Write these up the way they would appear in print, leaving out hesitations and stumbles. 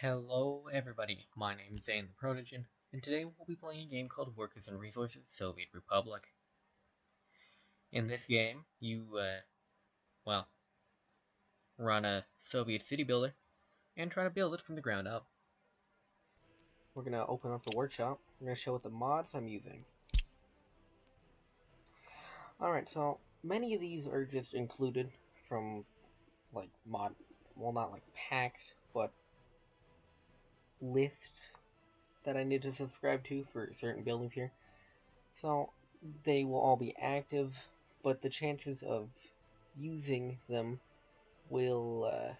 Hello everybody, my name is Zane the Protogen, and today we'll be playing a game called Workers and Resources Soviet Republic. In this game, you, run a Soviet city builder and try to build it from the ground up. We're going to open up the workshop. I'm going to show what the mods I'm using. Alright, so many of these are just included from not like packs, but lists that I need to subscribe to for certain buildings here. So they will all be active, but the chances of using them will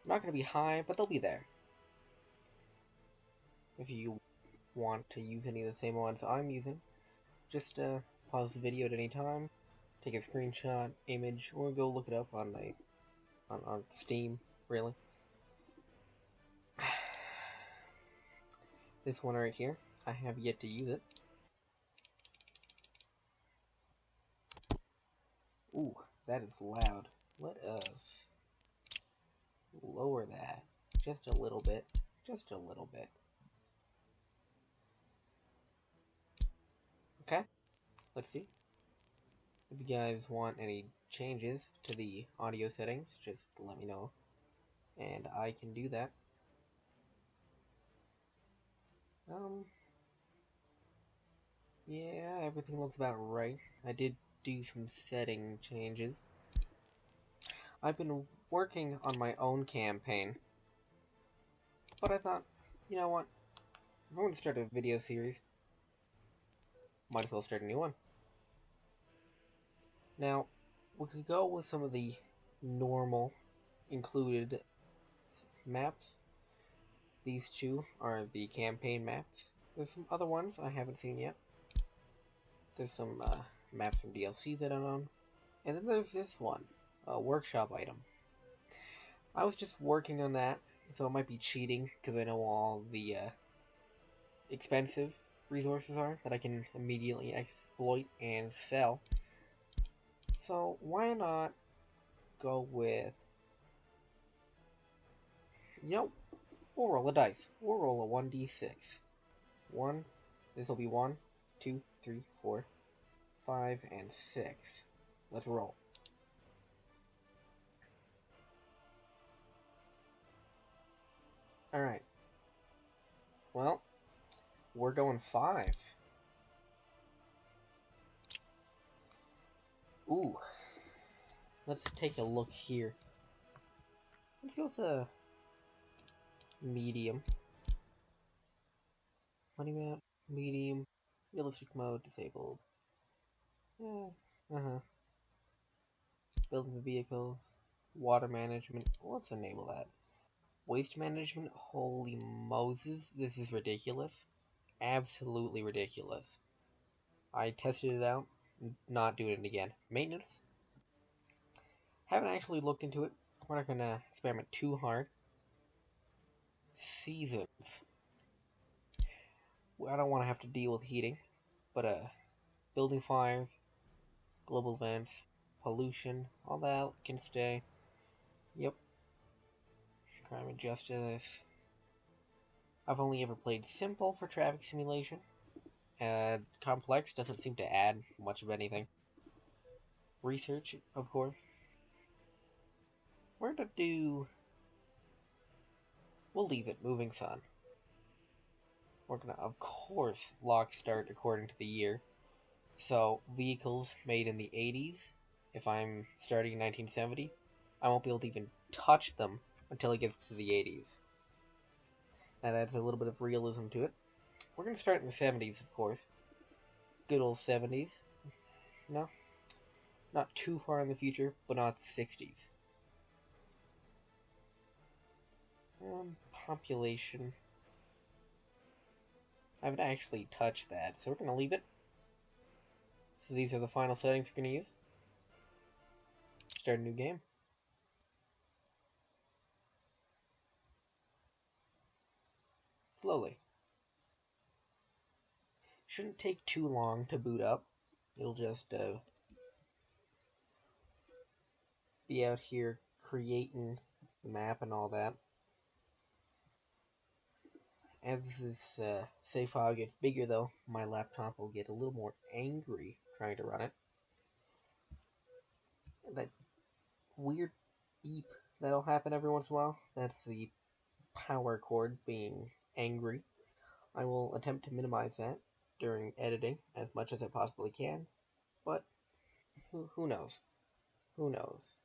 not going to be high, but they'll be there. If you want to use any of the same ones I'm using, just pause the video at any time, take a screenshot, image, or go look it up on Steam, really. This one right here, I have yet to use it. Ooh, that is loud. Let us lower that just a little bit. Just a little bit. Okay, let's see. If you guys want any changes to the audio settings, just let me know, and I can do that. Yeah, everything looks about right. I did do some setting changes. I've been working on my own campaign, but I thought, you know what? If I'm going to start a video series, might as well start a new one. Now, we could go with some of the normal included maps. These two are the campaign maps. There's some other ones I haven't seen yet. There's some maps from DLC that I own. And then there's this one, a workshop item. I was just working on that, so it might be cheating, because I know all the expensive resources are that I can immediately exploit and sell. So why not go with, we'll roll a dice. We'll roll a 1d6. This will be 1, 2, 3, 4, 5, and 6. Let's roll. Alright. Well, we're going 5. Ooh. Let's take a look here. Let's go with a medium. Money map, medium, realistic mode, disabled. Yeah, Building the vehicles, water management. Let's enable that. Waste management. Holy Moses, this is ridiculous. Absolutely ridiculous. I tested it out. Not doing it again. Maintenance. Haven't actually looked into it. We're not gonna experiment too hard. Seasons. I don't want to have to deal with heating, but building fires, global events, pollution, all that can stay. Yep. Crime and justice. I've only ever played simple for traffic simulation. Complex doesn't seem to add much of anything. Research, of course. We're gonna do. We'll leave it. Moving sun. We're gonna, of course, lock start according to the year. So, vehicles made in the 80s, if I'm starting in 1970, I won't be able to even touch them until it gets to the 80s. That adds a little bit of realism to it. We're going to start in the 70s, of course. Good old 70s. No, not too far in the future, but not the 60s. Population. I haven't actually touched that, so we're going to leave it. So these are the final settings we're going to use. Start a new game. Slowly. Shouldn't take too long to boot up. It'll just be out here creating the map and all that. As this save file gets bigger, though, my laptop will get a little more angry trying to run it. That weird beep that'll happen every once in a while, that's the power cord being angry. I will attempt to minimize that during editing as much as I possibly can, but who knows? Who knows?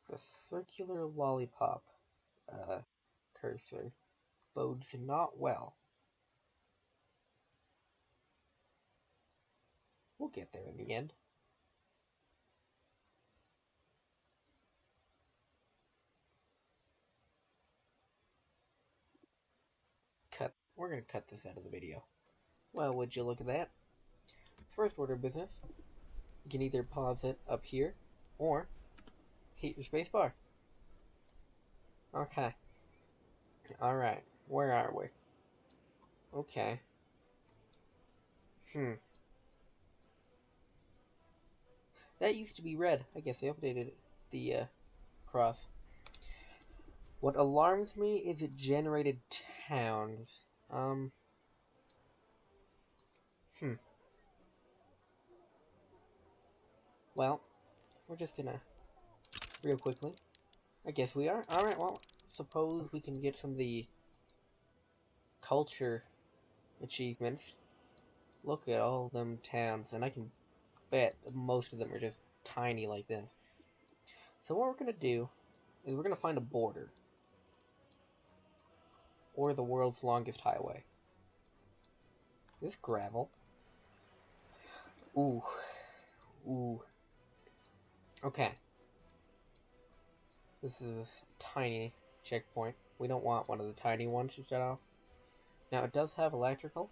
The circular lollipop cursor bodes not well. We'll get there in the end. Cut. We're gonna cut this out of the video. Well, would you look at that? First order of business. You can either pause it up here, or hit your space bar. Okay. Alright. Where are we? Okay. That used to be red. I guess they updated the cross. What alarms me is it generated towns. Hmm. Well, we're just gonna real quickly. I guess we are. Alright, well, suppose we can get some of the culture achievements. Look at all them towns, and I can bet most of them are just tiny like this. So what we're gonna do is we're gonna find a border. Or the world's longest highway. This gravel. Ooh. Ooh. Okay. This is a tiny checkpoint. We don't want one of the tiny ones to start off. Now, it does have electrical.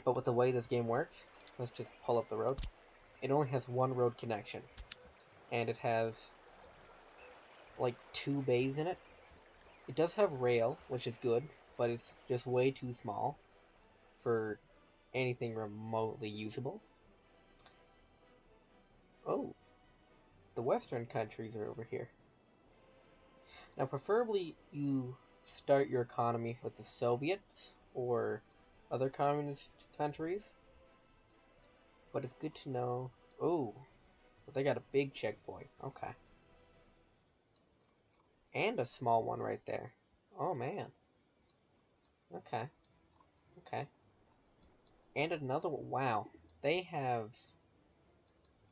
But with the way this game works, let's just pull up the road. It only has one road connection. And it has like 2 bays in it. It does have rail, which is good, but it's just way too small for anything remotely usable. Oh, the western countries are over here. Now, preferably you start your economy with the Soviets or other communist countries. But it's good to know. Oh, but they got a big checkpoint. Okay. And a small one right there. Oh, man. Okay. Okay. And another one. Wow. They have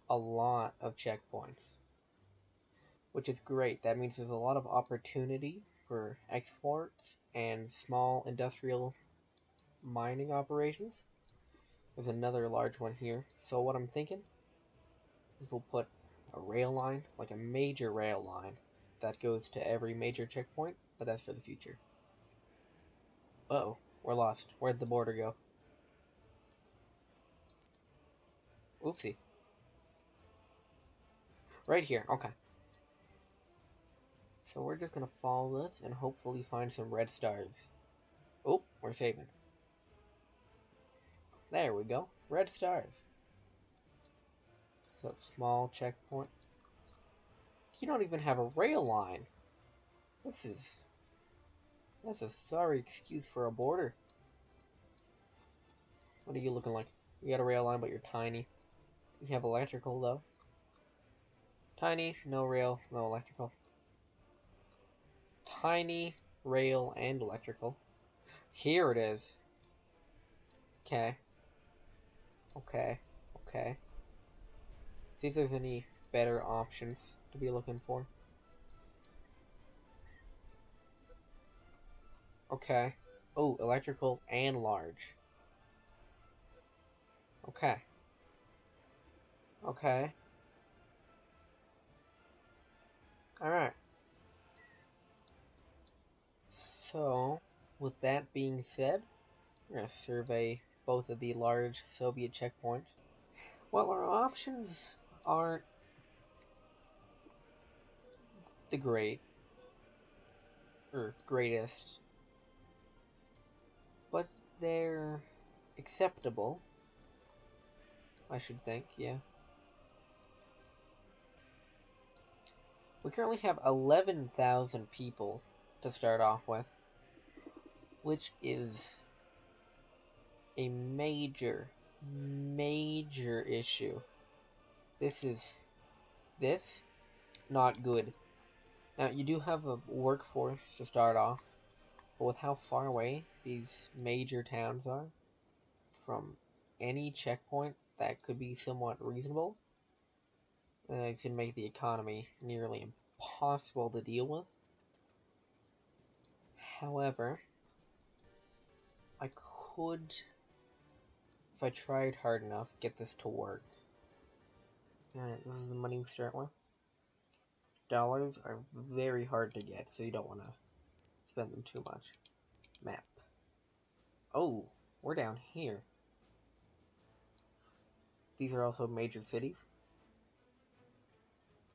a lot of checkpoints. Which is great. That means there's a lot of opportunity for exports and small industrial mining operations. There's another large one here. So what I'm thinking is we'll put a rail line, like a major rail line, that goes to every major checkpoint, but that's for the future. Uh-oh, we're lost. Where'd the border go? Oopsie. Right here, okay. So we're just gonna follow this and hopefully find some red stars. Oh, we're saving. There we go. Red stars. So small checkpoint. You don't even have a rail line. That's a sorry excuse for a border. What are you looking like? You got a rail line, but you're tiny. You have electrical, though. Tiny, no rail, no electrical. Tiny, rail, and electrical. Here it is. Okay. Okay. Okay. See if there's any better options to be looking for. Okay. Oh, electrical and large. Okay. Okay. Alright. So, with that being said, we're going to survey both of the large Soviet checkpoints. Well, our options aren't the greatest, but they're acceptable, I should think, yeah. We currently have 11,000 people to start off with, which is a major, major issue. This not good. Now, you do have a workforce to start off, but with how far away these major towns are from any checkpoint that could be somewhat reasonable, it's going to make the economy nearly impossible to deal with. However, I could, if I tried hard enough, get this to work. Alright, this is the money we start with. Dollars are very hard to get, so you don't want to spend them too much. Map. Oh, we're down here. These are also major cities.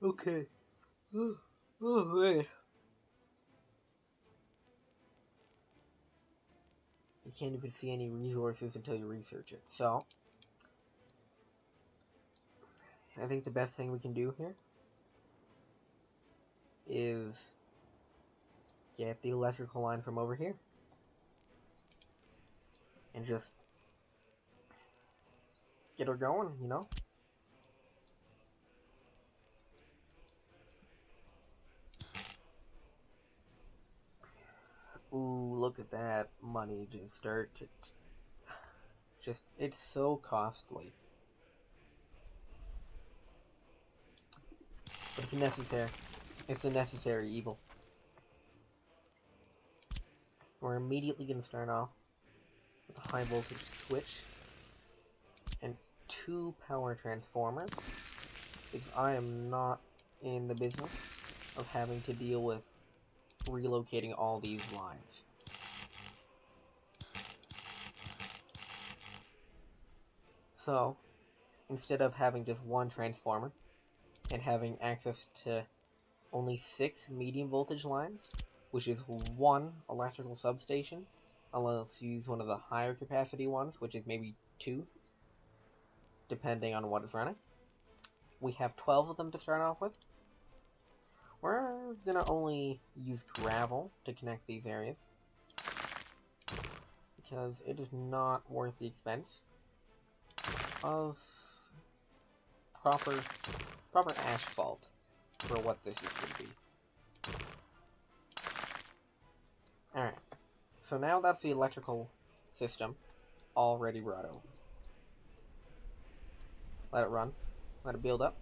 Okay. Wait. You can't even see any resources until you research it. So, I think the best thing we can do here is get the electrical line from over here. And just get her going, you know? Ooh, look at that money just start to... Just, it's so costly. But it's necessary. It's a necessary evil. We're immediately going to start off with a high voltage switch and 2 power transformers, because I am not in the business of having to deal with relocating all these lines. So, instead of having just 1 transformer and having access to only 6 medium voltage lines, which is 1 electrical substation, unless you use one of the higher capacity ones, which is maybe 2, depending on what is running. We have 12 of them to start off with. We're gonna only use gravel to connect these areas, because it is not worth the expense of proper asphalt for what this is going to be. Alright, so now that's the electrical system already brought over. Let it run. Let it build up.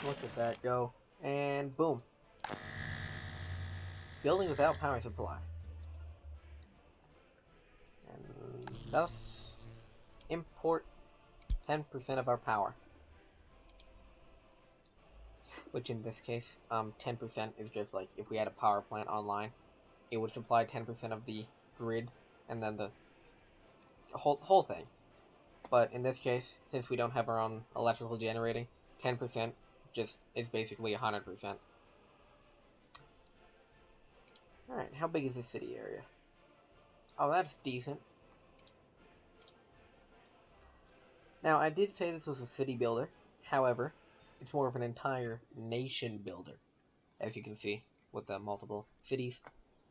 Look at that go. And boom. Building without power supply. And thus import 10% of our power. Which in this case, 10% is just like if we had a power plant online, it would supply 10% of the grid and then the whole thing. But in this case, since we don't have our own electrical generating, 10% just is basically 100%. Alright, how big is this city area? Oh, that's decent. Now, I did say this was a city builder. However, it's more of an entire nation builder. As you can see, with the multiple cities,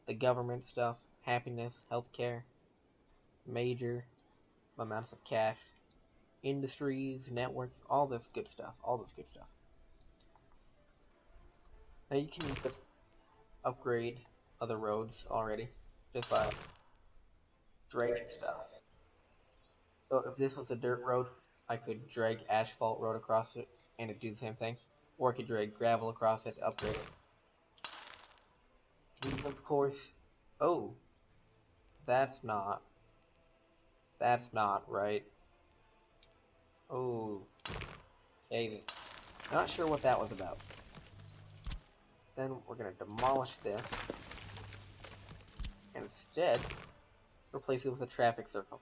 the government stuff, happiness, healthcare, major amounts of cash, industries, networks, all this good stuff. Now, you can just upgrade other roads already just by dragging stuff. So if this was a dirt road, I could drag asphalt road across it and it'd do the same thing. Or I could drag gravel across it to upgrade it. These, of course... Oh. That's not right. Oh. Okay. Not sure what that was about. Then we're gonna demolish this. And instead, replace it with a traffic circle.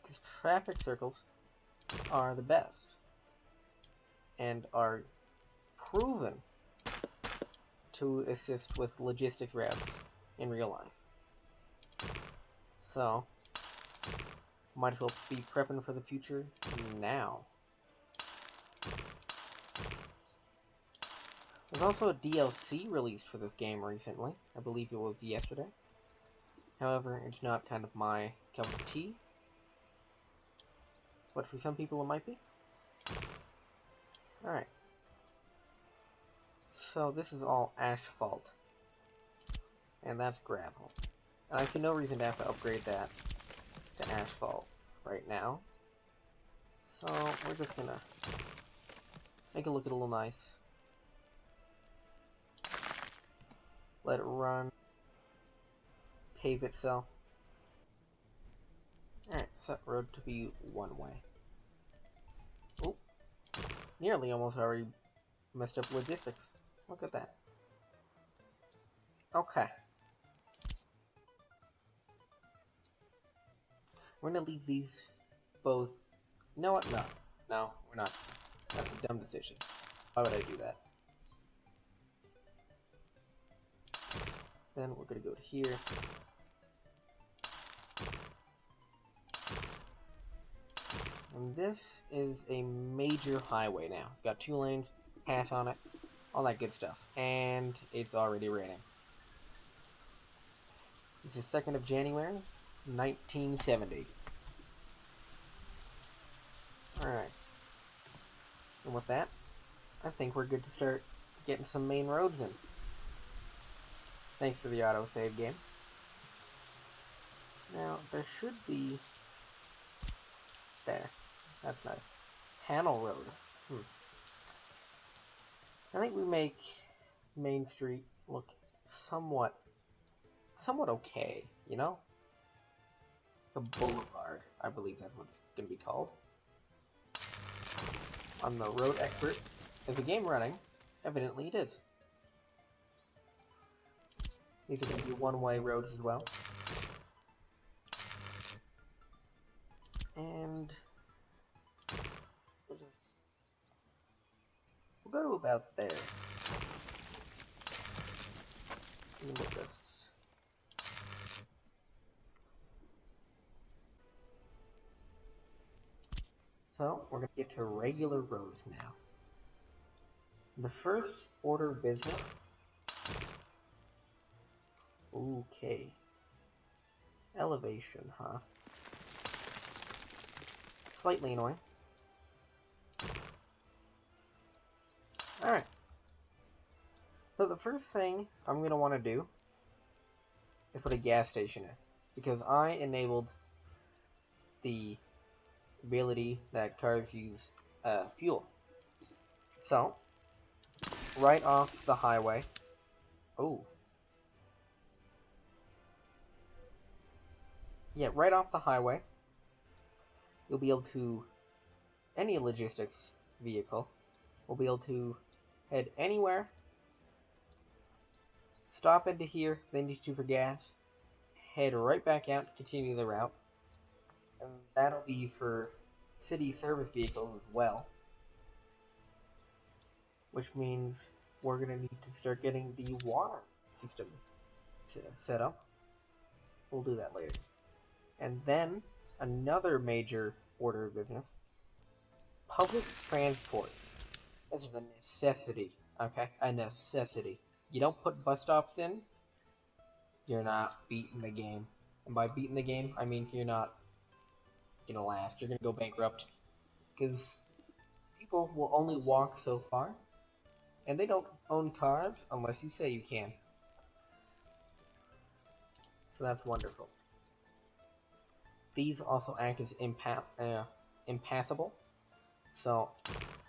Because traffic circles are the best. And are proven to assist with logistics routes. in real life. So, might as well be prepping for the future now. There's also a DLC released for this game recently. I believe it was yesterday. However, it's not kind of my cup of tea. But for some people it might be. Alright. So this is all asphalt. And that's gravel. And I see no reason to have to upgrade that to asphalt right now. So we're just gonna make it look a little nice. Let it run. Pave itself. Alright, set road to be one way. Oop. Nearly almost already messed up logistics. Look at that. Okay. We're gonna leave these both. You know what? No. No, we're not. That's a dumb decision. Why would I do that? Then we're gonna go to here. And this is a major highway now. It's got 2 lanes, pass on it, all that good stuff. And it's already raining. This is 2nd of January, 1970. Alright. And with that, I think we're good to start getting some main roads in. Thanks for the autosave game. Now, there should be... There. That's nice. Panel Road. I think we make Main Street look somewhat okay, you know? Like a boulevard, I believe that's what it's going to be called. I'm the road expert. Is the game running? Evidently it is. These are going to be one-way roads as well. And we'll go to about there. And we'll just... So, we're going to get to regular roads now. The first order of business... Okay. Elevation, huh? Slightly annoying. Alright. So the first thing I'm going to want to do is put a gas station in. Because I enabled the ability that cars use fuel. So, right off the highway... Oh. Yeah, right off the highway, you'll be able to... Any logistics vehicle will be able to head anywhere, stop into here, then use 2 for gas, head right back out, continue the route, and that'll be for city service vehicles as well, which means we're going to need to start getting the water system set up. We'll do that later. And then, another major order of business, public transport. This is a necessity, okay? A necessity. You don't put bus stops in, you're not beating the game. And by beating the game, I mean you're not gonna last. You're gonna go bankrupt. Because people will only walk so far, and they don't own cars unless you say you can. So that's wonderful. These also act as impassable. So,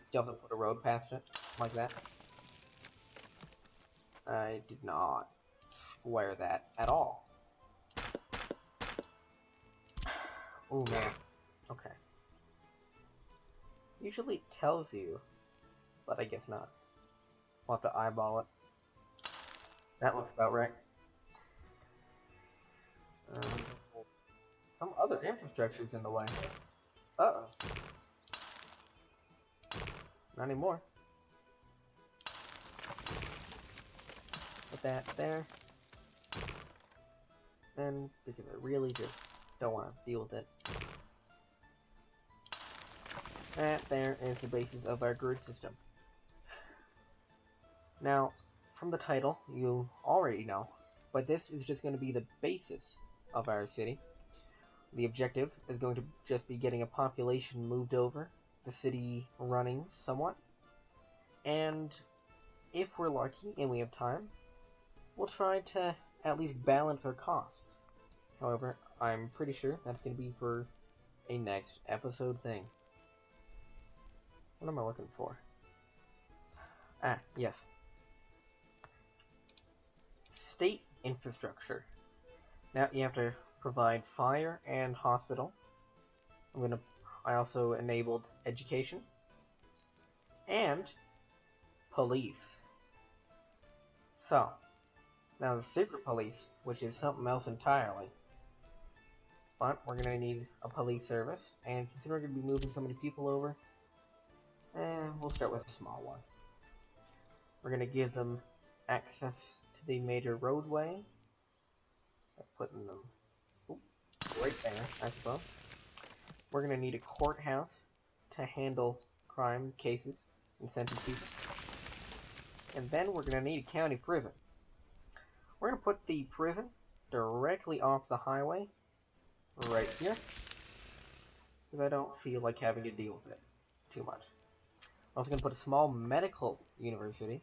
still have to put a road past it, like that. I did not square that at all. Oh man. Okay. Usually it tells you, but I guess not. We'll have to eyeball it. That looks about right. Some other infrastructure's in the way. Uh-oh. Not anymore. Put that there. then because I really just don't want to deal with it. That there is the basis of our grid system. Now, from the title, you already know, but this is just going to be the basis of our city. The objective is going to just be getting a population moved over, the city running somewhat, and if we're lucky and we have time, we'll try to at least balance our costs. However, I'm pretty sure that's going to be for a next episode thing. What am I looking for? Ah, yes. State infrastructure. Now you have to provide fire and hospital. I also enabled education and police. So, now the secret police, which is something else entirely. But we're going to need a police service, and considering we're going to be moving so many people over, we'll start with a small one. We're going to give them access to the major roadway. Putting them right there, I suppose. We're going to need a courthouse to handle crime cases and sentence people. And then we're going to need a county prison. We're going to put the prison directly off the highway, right here, because I don't feel like having to deal with it too much. I'm also going to put a small medical university,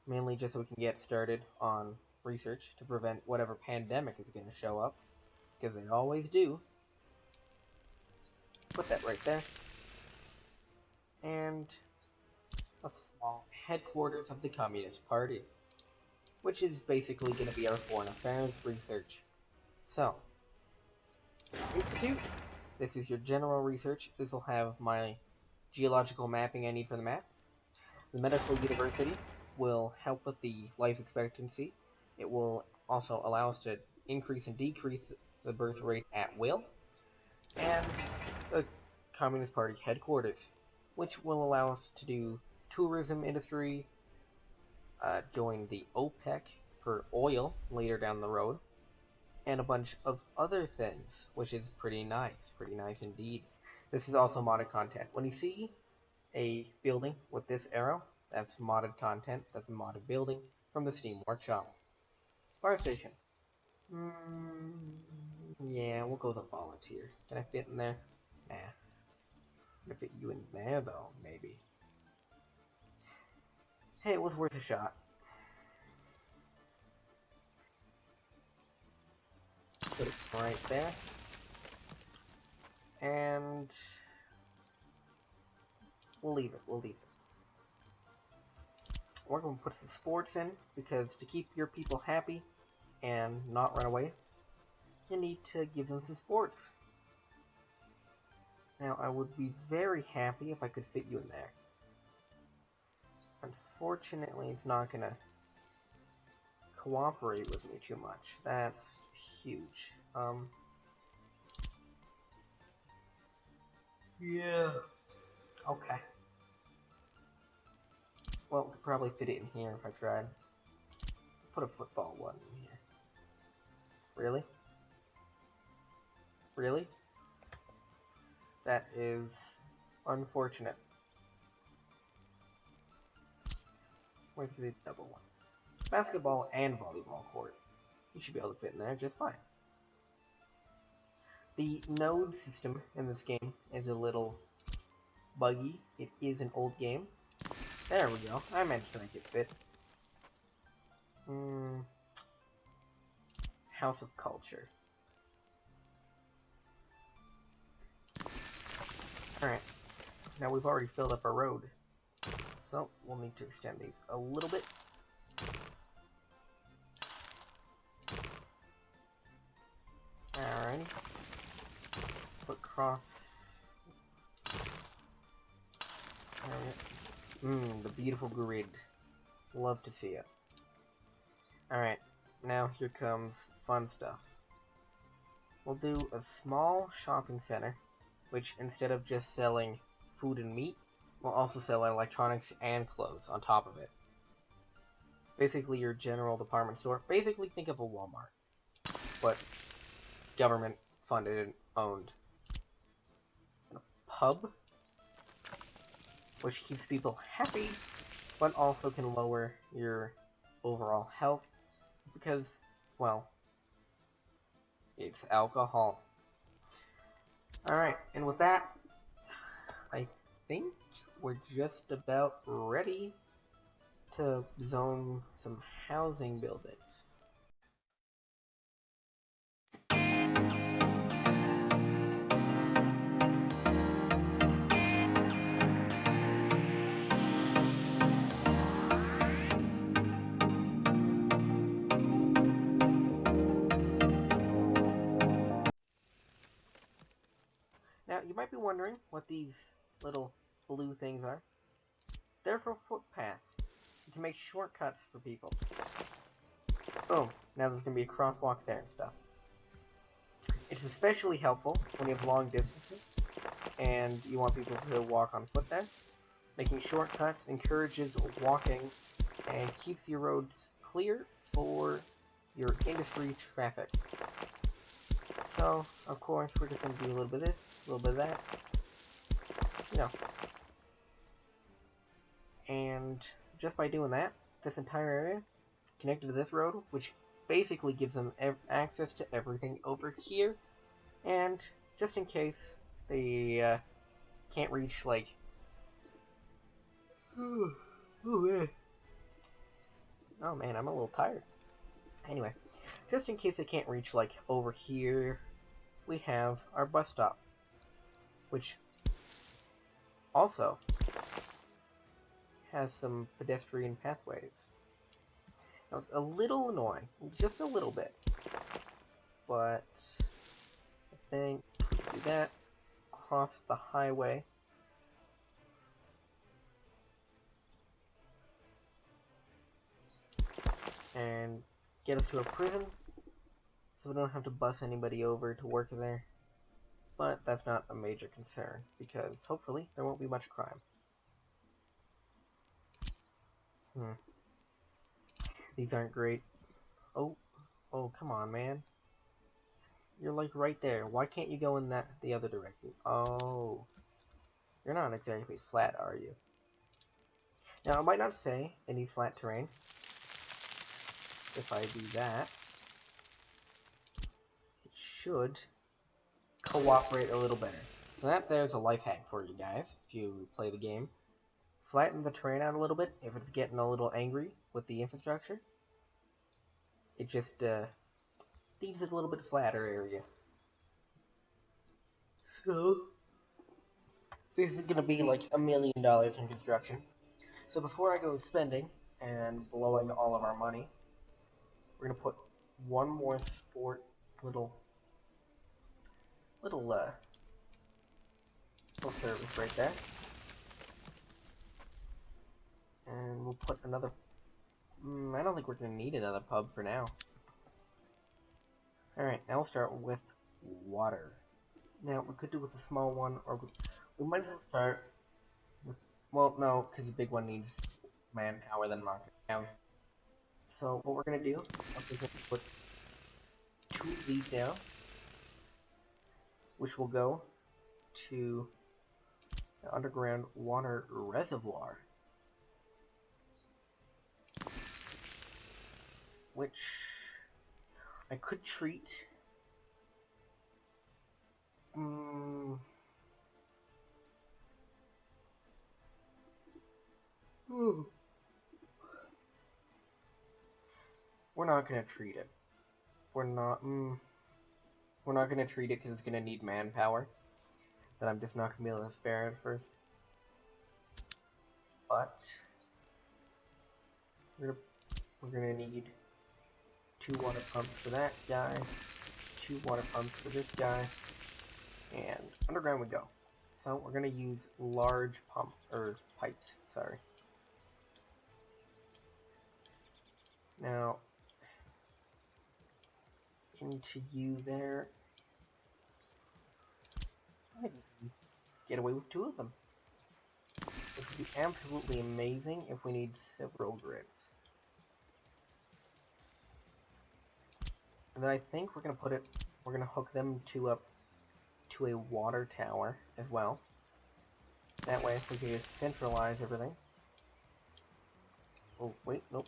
mainly just so we can get started on research to prevent whatever pandemic is going to show up, because they always do. Put that right there. And a small headquarters of the Communist Party, which is basically going to be our foreign affairs research. So, Institute, this is your general research. This will have my geological mapping I need for the map. The medical university will help with the life expectancy. It will also allow us to increase and decrease the birth rate at will. And the Communist Party headquarters, which will allow us to do tourism industry, join the OPEC for oil later down the road, and a bunch of other things, which is pretty nice indeed. This is also modded content. When you see a building with this arrow, that's modded content, that's a modded building from the Steam Workshop. Fire station. Yeah, we'll go with a volunteer. Can I fit in there? Nah. I'm gonna fit you in there, though, maybe. Hey, it was worth a shot. Put it right there. And we'll leave it. We're going to put some sports in, because to keep your people happy and not run away, you need to give them some sports. Now, I would be very happy if I could fit you in there. Unfortunately, it's not going to cooperate with me too much. That's huge. Yeah. Okay. Well, we could probably fit it in here if I tried. Put a football one in here. Really? Really? That is unfortunate. Where's the double one? Basketball and volleyball court. You should be able to fit in there just fine. The node system in this game is a little buggy. It is an old game. There we go. I managed to make it fit. House of Culture. Alright. Now we've already filled up our road. So we'll need to extend these a little bit. Alrighty. Put cross. The beautiful grid. Love to see it. Alright, now here comes fun stuff. We'll do a small shopping center, which instead of just selling food and meat, will also sell electronics and clothes on top of it. Basically your general department store. Basically think of a Walmart. but government funded and owned. And a pub, which keeps people happy, but also can lower your overall health because, well, it's alcohol. Alright, and with that, I think we're just about ready to zone some housing buildings. Now, you might be wondering what these little blue things are. They're for footpaths. You can make shortcuts for people. Oh, now there's going to be a crosswalk there and stuff. It's especially helpful when you have long distances and you want people to walk on foot there. Making shortcuts encourages walking and keeps your roads clear for your industry traffic. So, of course, we're just going to do a little bit of this, a little bit of that. You know. And just by doing that, this entire area connected to this road, which basically gives them access to everything over here. And just in case they can't reach, like... Oh man, I'm a little tired. Anyway, just in case they can't reach, like, over here, we have our bus stop, which also has some pedestrian pathways. Now, it's a little annoying, just a little bit, but I think we can do that, cross the highway, and get us to a prison, so we don't have to bus anybody over to work there. But that's not a major concern, because hopefully there won't be much crime. These aren't great. Oh, come on, man. You're like right there. Why can't you go in the other direction? Oh, you're not exactly flat, are you? Now, I might not say it needs flat terrain. If I do that, it should cooperate a little better. So there's a life hack for you guys, if you play the game. Flatten the terrain out a little bit if it's getting a little angry with the infrastructure. It just needs a little bit flatter area. So, this is going to be like $1 million in construction. So before I go spending and blowing all of our money, we're going to put one more sport little service right there. And we'll put another... I don't think we're going to need another pub for now. Alright, now we'll start with water. Now, we could do with a small one, or we might as well start with... Well, no, because the big one needs manpower than market. So, what we're going to do, we're going to put 2 of these down, which will go to the underground water reservoir, which I could treat. We're not gonna treat it. We're not gonna treat it because it's gonna need manpower that I'm just not gonna be able to spare at first. But we're gonna need 2 water pumps for that guy, 2 water pumps for this guy, and underground we go. So we're gonna use large pipes. Sorry. Now into you there. I can get away with 2 of them. This would be absolutely amazing if we need several grids. And then I think we're gonna hook them up to a water tower as well. That way we can just centralize everything. Oh, wait, nope.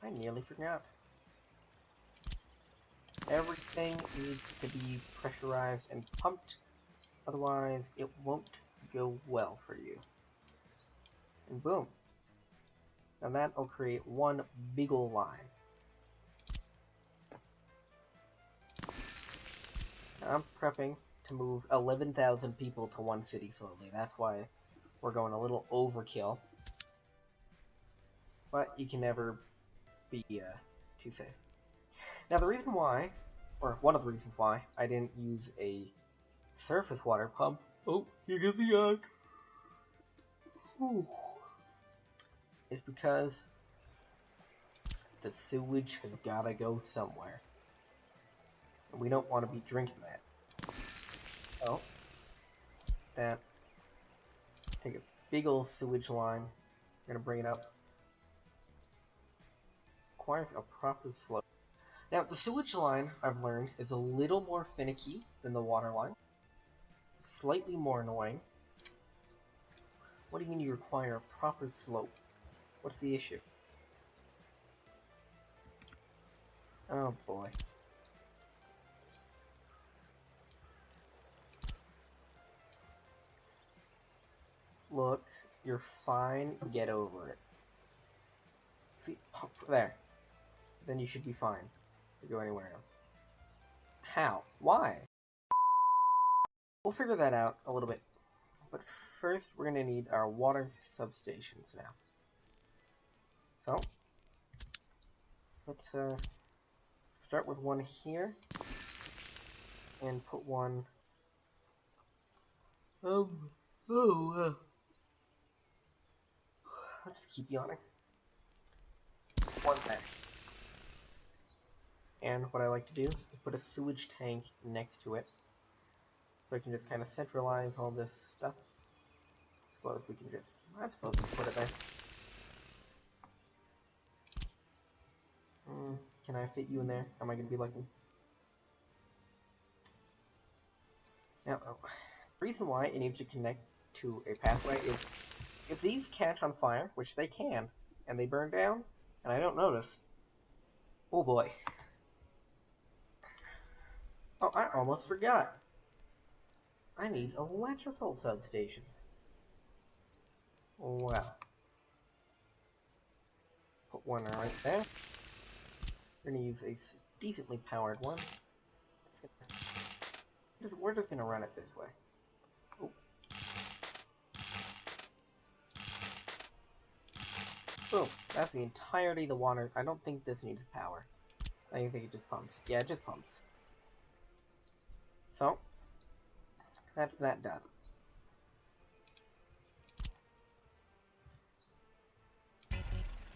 I nearly forgot. Everything needs to be pressurized and pumped, otherwise it won't go well for you. And boom. Now that'll create one big ol' line. Now I'm prepping to move 11,000 people to one city slowly. That's why we're going a little overkill. But you can never be too safe. Now the reason why, or one of the reasons why, I didn't use a surface water pump. Oh, here goes the yawn. Is because the sewage has gotta go somewhere. And we don't want to be drinking that. So, that, take a big old sewage line. We're gonna bring it up. Requires a proper slope. Now, the sewage line, I've learned, is a little more finicky than the water line. Slightly more annoying. What do you mean you require a proper slope? What's the issue? Oh boy. Look, you're fine, get over it. See, there. Then you should be fine to go anywhere else. How? Why? We'll figure that out a little bit. But first, we're going to need our water substations now. So, let's start with one here. And put one... I'll just keep yawning. One there. And what I like to do is put a sewage tank next to it. So I can just kind of centralize all this stuff. I suppose we can put it there. Can I fit you in there? Am I going to be lucky? Now, the reason why it needs to connect to a pathway is if these catch on fire, which they can, and they burn down, and I don't notice, oh boy. Oh, I almost forgot. I need electrical substations. Wow. Put one right there. We're going to use a decently powered one. We're just going to run it this way. Oh. Boom. That's the entirety of the water. I don't think this needs power. I think it just pumps. Yeah, it just pumps. So, that's that done.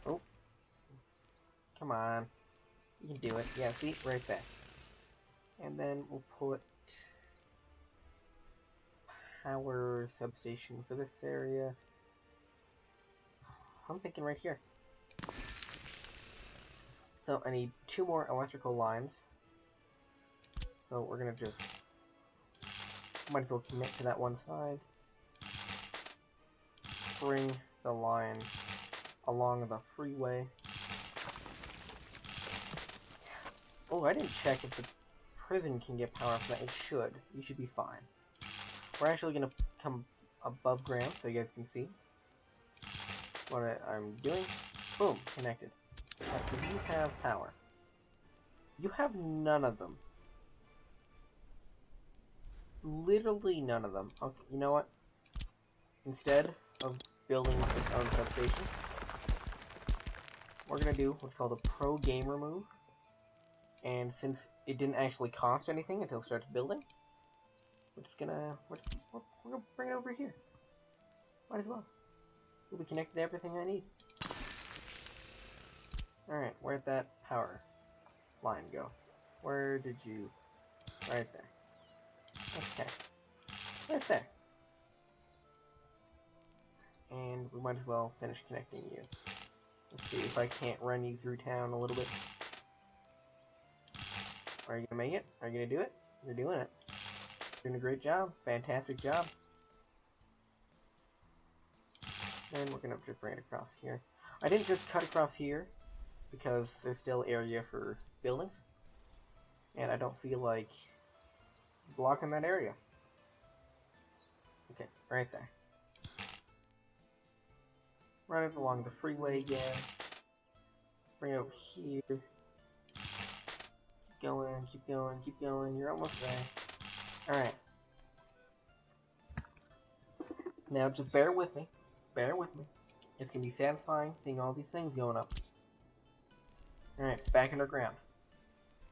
Oh. Come on. You can do it. Yeah, see? Right there. And then we'll put power substation for this area. I'm thinking right here. So I need 2 more electrical lines. So we're gonna just might as well commit to that one side. Bring the line along the freeway. Oh, I didn't check if the prison can get power from that. It should. You should be fine. We're actually gonna come above ground so you guys can see what I'm doing. Boom, connected. Now, do you have power? You have none of them. Literally none of them. Okay, you know what? Instead of building its own substations, we're gonna do what's called a pro gamer move. And since it didn't actually cost anything until it started building, we're gonna bring it over here. Might as well. We'll be connected to everything I need. Alright, where'd that power line go? Where did you... Right there. Okay. Right there. And we might as well finish connecting you. Let's see if I can't run you through town a little bit. Are you gonna make it? Are you gonna do it? You're doing it. You're doing a great job. Fantastic job. And we're gonna just bring it across here. I didn't just cut across here because there's still area for buildings. And I don't feel like blocking that area. Okay, right there. Run it along the freeway again. Bring it over here. Keep going, keep going, keep going. You're almost there. Alright. Now just bear with me. Bear with me. It's gonna be satisfying seeing all these things going up. Alright, back underground.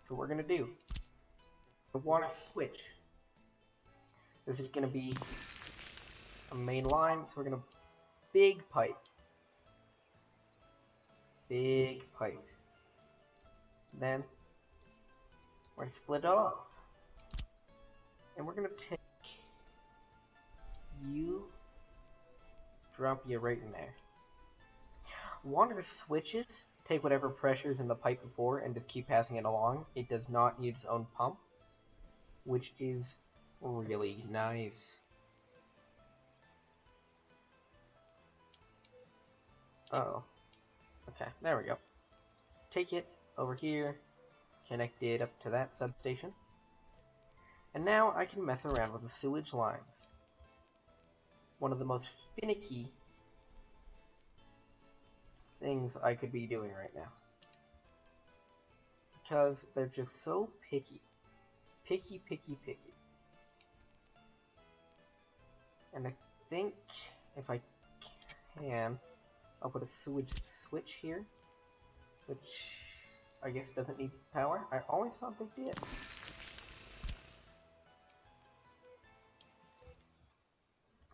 So what we're gonna do. The water switch. This is gonna be a main line, so we're gonna big pipe. Big pipe. Then we're gonna split it off. And we're gonna take you, drop you right in there. Water switches take whatever pressure's in the pipe before and just keep passing it along. It does not need its own pump, which is really nice. Uh-oh. Okay, there we go. Take it over here, connect it up to that substation. And now I can mess around with the sewage lines. One of the most finicky things I could be doing right now. Because they're just so picky. Picky, picky, picky. And I think if I can, I'll put a sewage switch here, which I guess doesn't need power. I always thought they did.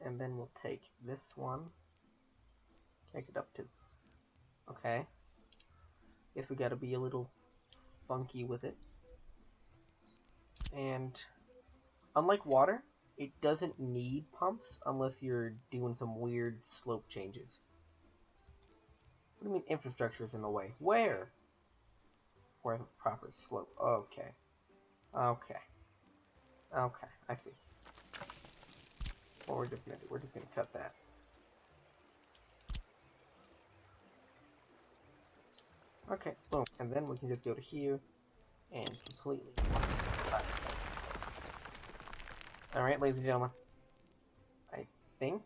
And then we'll take this one, connect it up to... Okay. Guess we gotta be a little funky with it. And unlike water, it doesn't need pumps unless you're doing some weird slope changes. What do you mean infrastructure is in the way? Where? Where's the proper slope? Okay. Okay. Okay, I see. What we're just gonna do, we're just gonna cut that. Okay, boom. And then we can just go to here and completely... Alright, ladies and gentlemen. I think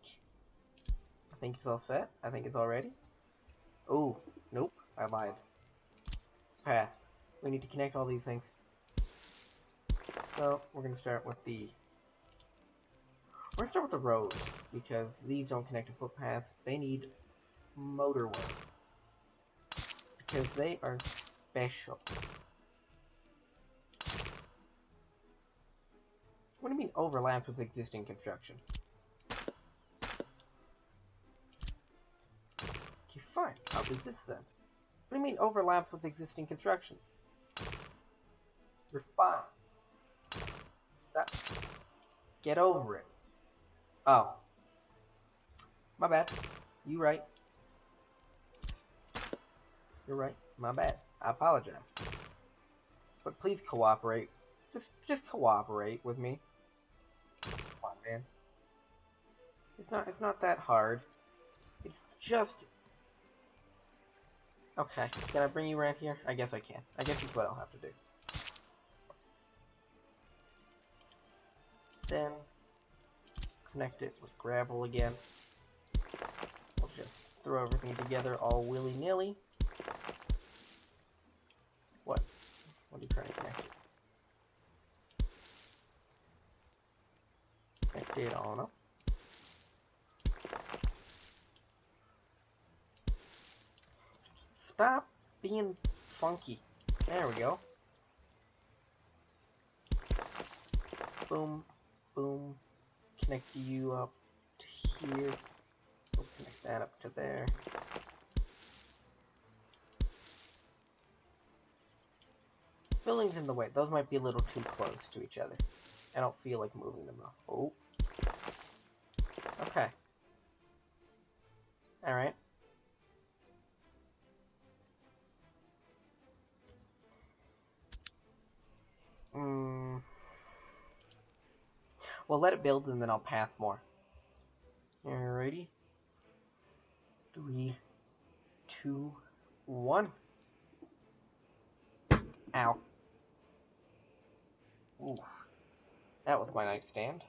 it's all set. I think it's all ready. Oh, nope, I lied. Path. We need to connect all these things. So, we're gonna start with the... We're gonna start with the road, because these don't connect to footpaths. They need motorway. Because they are special. What do you mean overlaps with existing construction? Okay, fine. I'll do this then. What do you mean overlaps with existing construction? You're fine. Stop. Get over it. Oh. My bad. You right. You're right. My bad. I apologize. But please cooperate. Just cooperate with me. Come on, man. It's not that hard. It's just... Okay, can I bring you around here? I guess I can. I guess that's what I'll have to do. Then, connect it with gravel again. We'll just throw everything together all willy-nilly. What? What are you trying to connect it? Connect it on up. Stop being funky. There we go. Boom, boom. Connect you up to here. We'll connect that up to there. Buildings in the way. Those might be a little too close to each other. I don't feel like moving them though. Oh. Okay. Alright. Well, let it build and then I'll path more. Alrighty. 3, 2, 1. Ow. Oof. That was my nightstand.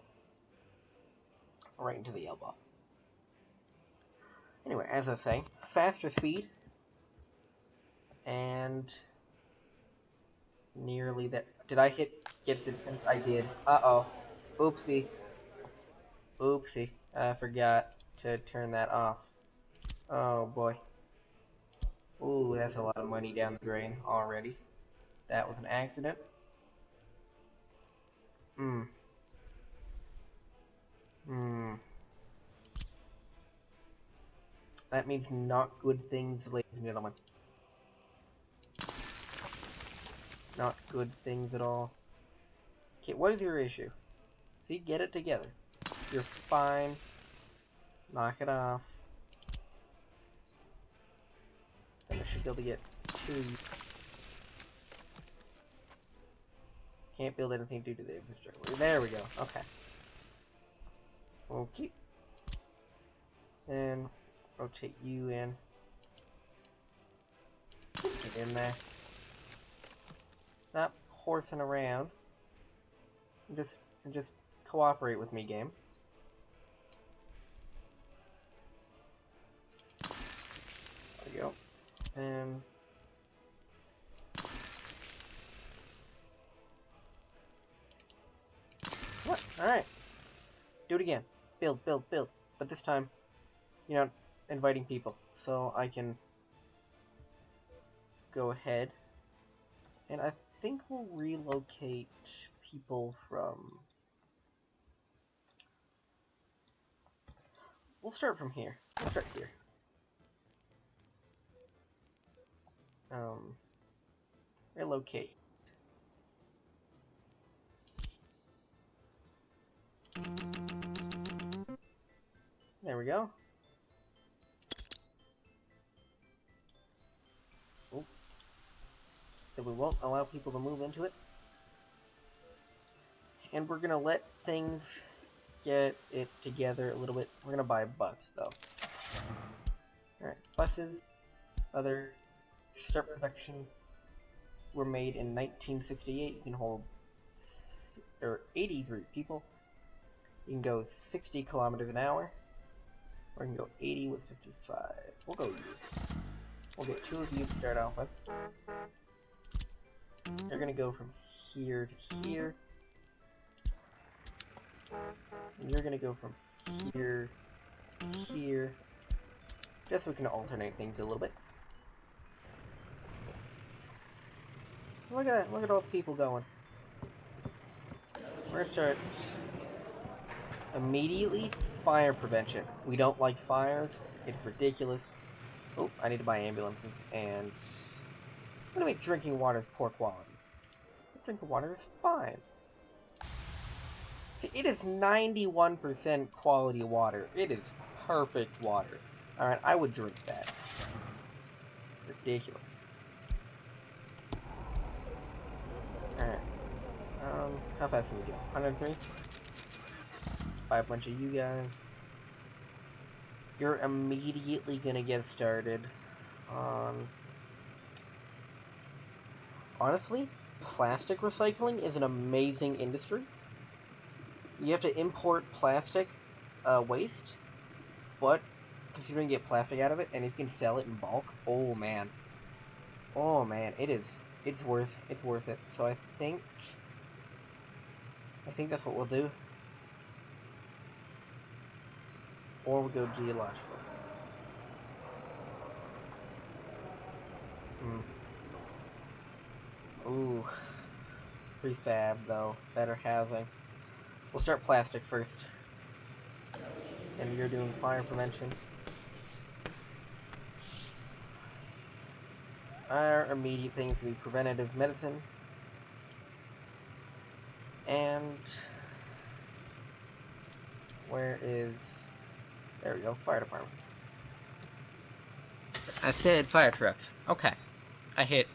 Right into the elbow. Anyway, as I say, faster speed. And nearly there. Did I get citizens? I did. Uh-oh. Oopsie. Oopsie. I forgot to turn that off. Oh, boy. Ooh, that's a lot of money down the drain already. That was an accident. Hmm. That means not good things, ladies and gentlemen. Not good things at all. Okay, what is your issue? See, get it together. You're fine. Knock it off. Then I should be able to get 2. Can't build anything due to the infrastructure. There we go. Okay. Okay. Then rotate you in. Get in there. Not horsing around. Just cooperate with me, game. There we go. And what? Alright. Do it again. Build, build, build. But this time, you're not inviting people. So I can go ahead. And I think we'll relocate people from... We'll start from here. We'll start here. Relocate. There we go. Ooh. Then we won't allow people to move into it. And we're gonna let things get it together a little bit. We're gonna buy a bus, though. Alright, buses, other start production were made in 1968. You can hold 83 people. You can go 60 kilometers an hour, or you can go 80 with 55. We'll go you. We'll get 2 of you to start off with. You're gonna go from here to here. And you're gonna go from here to here. Just so we can alternate things a little bit. Look at that. Look at all the people going. We're gonna start immediately. Fire prevention. We don't like fires. It's ridiculous. Oh, I need to buy ambulances. And I'm gonna make drinking water is poor quality. Drinking water is fine. See, it is 91% quality water. It is perfect water. Alright, I would drink that. Ridiculous. Alright. How fast can we go? 103? Buy a bunch of you guys. You're immediately gonna get started on... Honestly, plastic recycling is an amazing industry. You have to import plastic waste, but considering you get plastic out of it, and if you can sell it in bulk, oh man, it's worth it. So I think that's what we'll do, or we'll go geological. Ooh, prefab though, better housing. We'll start plastic first. And you're doing fire prevention. Our immediate things to be preventative medicine. And... where is... There we go, fire department. I said fire trucks. Okay. I hit.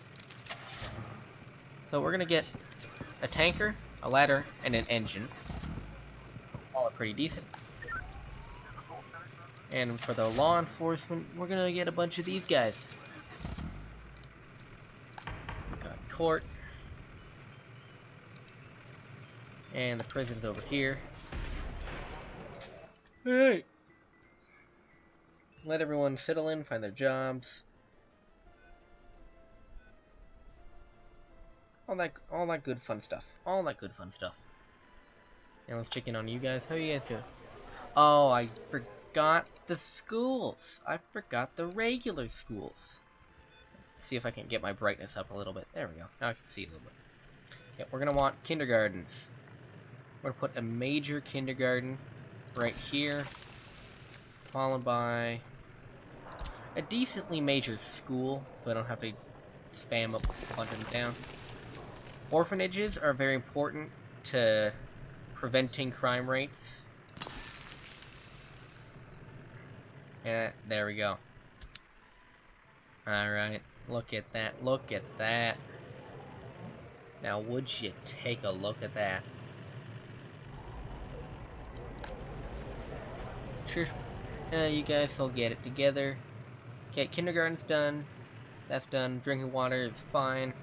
So we're gonna get a tanker, a ladder, and an engine. pretty decent. And for the law enforcement, we're gonna get a bunch of these guys. We got court. And the prison's over here. Alright. Let everyone settle in, find their jobs. All that good fun stuff. All that good fun stuff. Now let's check in on you guys. How are you guys doing? Oh, I forgot the schools. I forgot the regular schools. Let's see if I can get my brightness up a little bit. There we go. Now I can see a little bit. Yeah, we're gonna want kindergartens. We're gonna put a major kindergarten right here, followed by a decently major school, so I don't have to spam up a bunch of them down. Orphanages are very important to preventing crime rates. Yeah, there we go. Alright, look at that, look at that. Now, would you take a look at that? Sure, you guys will get it together. Okay, kindergarten's done. That's done. Drinking water is fine.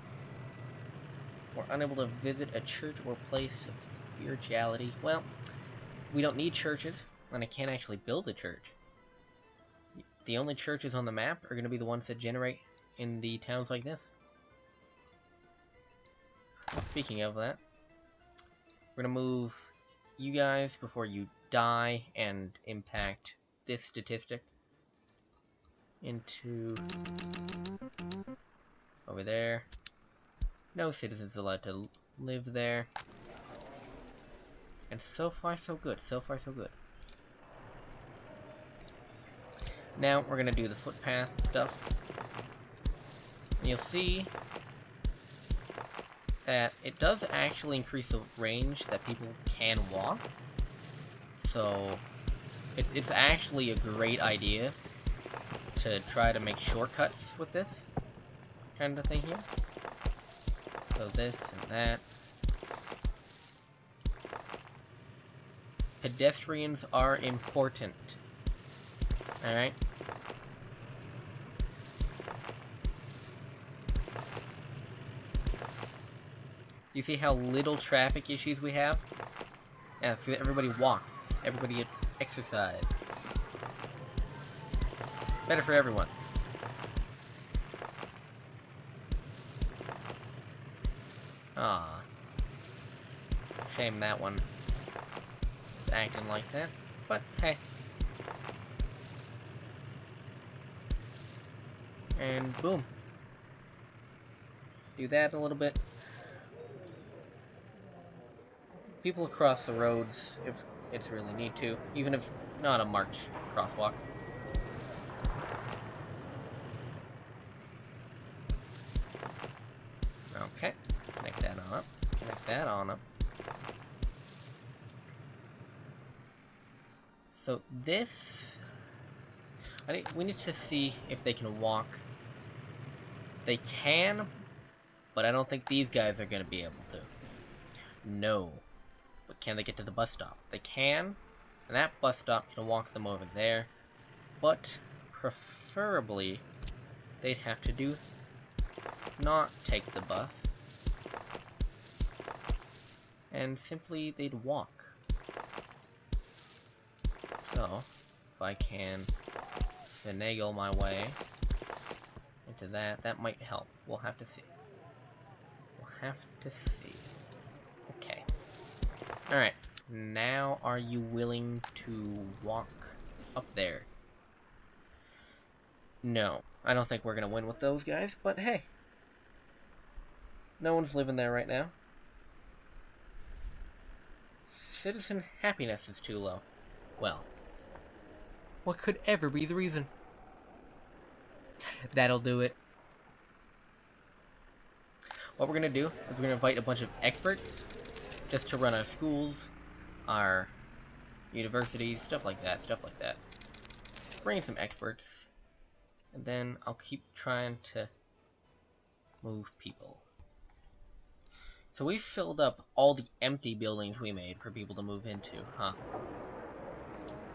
We're unable to visit a church or place of spirituality. Well, we don't need churches, and I can't actually build a church. The only churches on the map are going to be the ones that generate in the towns like this. Speaking of that, we're going to move you guys before you die and impact this statistic into over there. No citizens allowed to live there. And so far so good, so far so good. Now we're gonna do the footpath stuff. And you'll see that it does actually increase the range that people can walk. So it's actually a great idea to try to make shortcuts with this kind of thing here. So this and that. Pedestrians are important. Alright? You see how little traffic issues we have? Yeah, so everybody walks. Everybody gets exercise. Better for everyone. Ah. Shame that one is acting like that. But, hey. And boom. Do that a little bit. People cross the roads if it's really need to, even if it's not a marked crosswalk. Okay, connect that on up. Connect that on up. So this, we need to see if they can walk. They can, but I don't think these guys are going to be able to. No. But can they get to the bus stop? They can, and that bus stop can walk them over there. But preferably, they'd have to do not take the bus, and simply they'd walk. So, if I can finagle my way into that, that might help. We'll have to see. We'll have to see. Okay. Alright. Now, are you willing to walk up there? No. I don't think we're gonna win with those guys, but hey. No one's living there right now. Citizen happiness is too low. Well, what could ever be the reason? That'll do it. What we're gonna do is we're gonna invite a bunch of experts just to run our schools, our universities, stuff like that, Bring in some experts, and then I'll keep trying to move people. So we filled up all the empty buildings we made for people to move into, huh?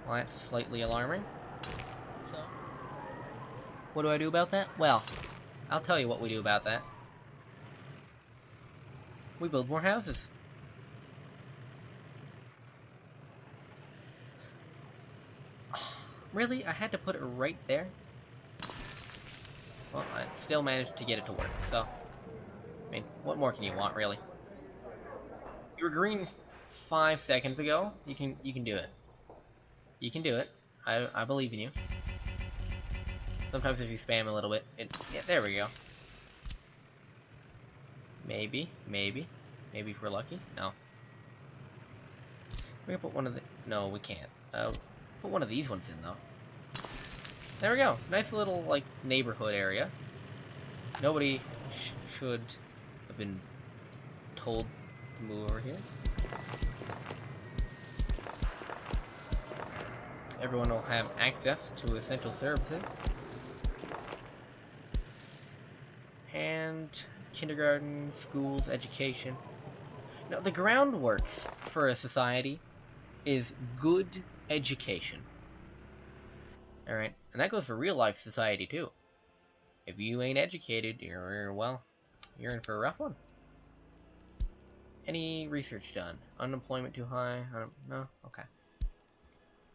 Well, that's slightly alarming. So, what do I do about that? Well, I'll tell you what we do about that. We build more houses. Really? I had to put it right there? Well, I still managed to get it to work, so... I mean, what more can you want, really? You were green 5 seconds ago. You can do it. You can do it. I believe in you. Sometimes if you spam a little bit, yeah, there we go. Maybe if we're lucky. No. We can put one of the. No, we can't. Put one of these ones in though. There we go. Nice little like neighborhood area. Nobody should have been told to move over here. Everyone will have access to essential services. And kindergarten, schools, education. Now, the groundwork for a society is good education. Alright? And that goes for real life society, too. If you ain't educated, well, you're in for a rough one. Any research done? Unemployment too high? No? Okay.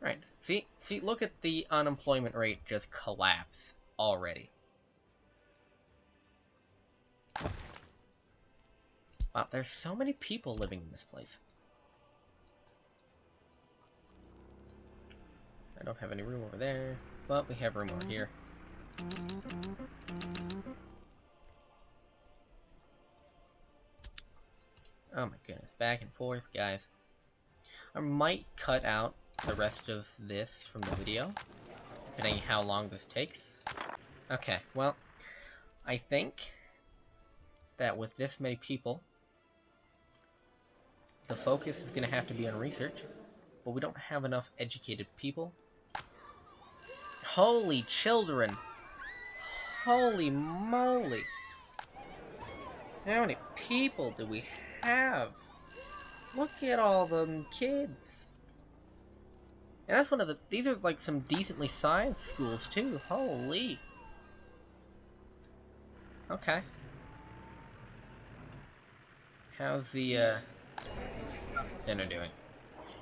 Alright, see, look at the unemployment rate just collapse already. Wow, there's so many people living in this place. I don't have any room over there, but we have room over here. Oh my goodness, back and forth, guys. I might cut out the rest of this from the video, depending how long this takes. Okay, well, I think that with this many people, the focus is going to have to be on research, but we don't have enough educated people. Holy children! Holy moly! How many people do we have? Look at all them kids. And that's one of the... These are like some decently sized schools too. Holy. Okay. How's the center doing?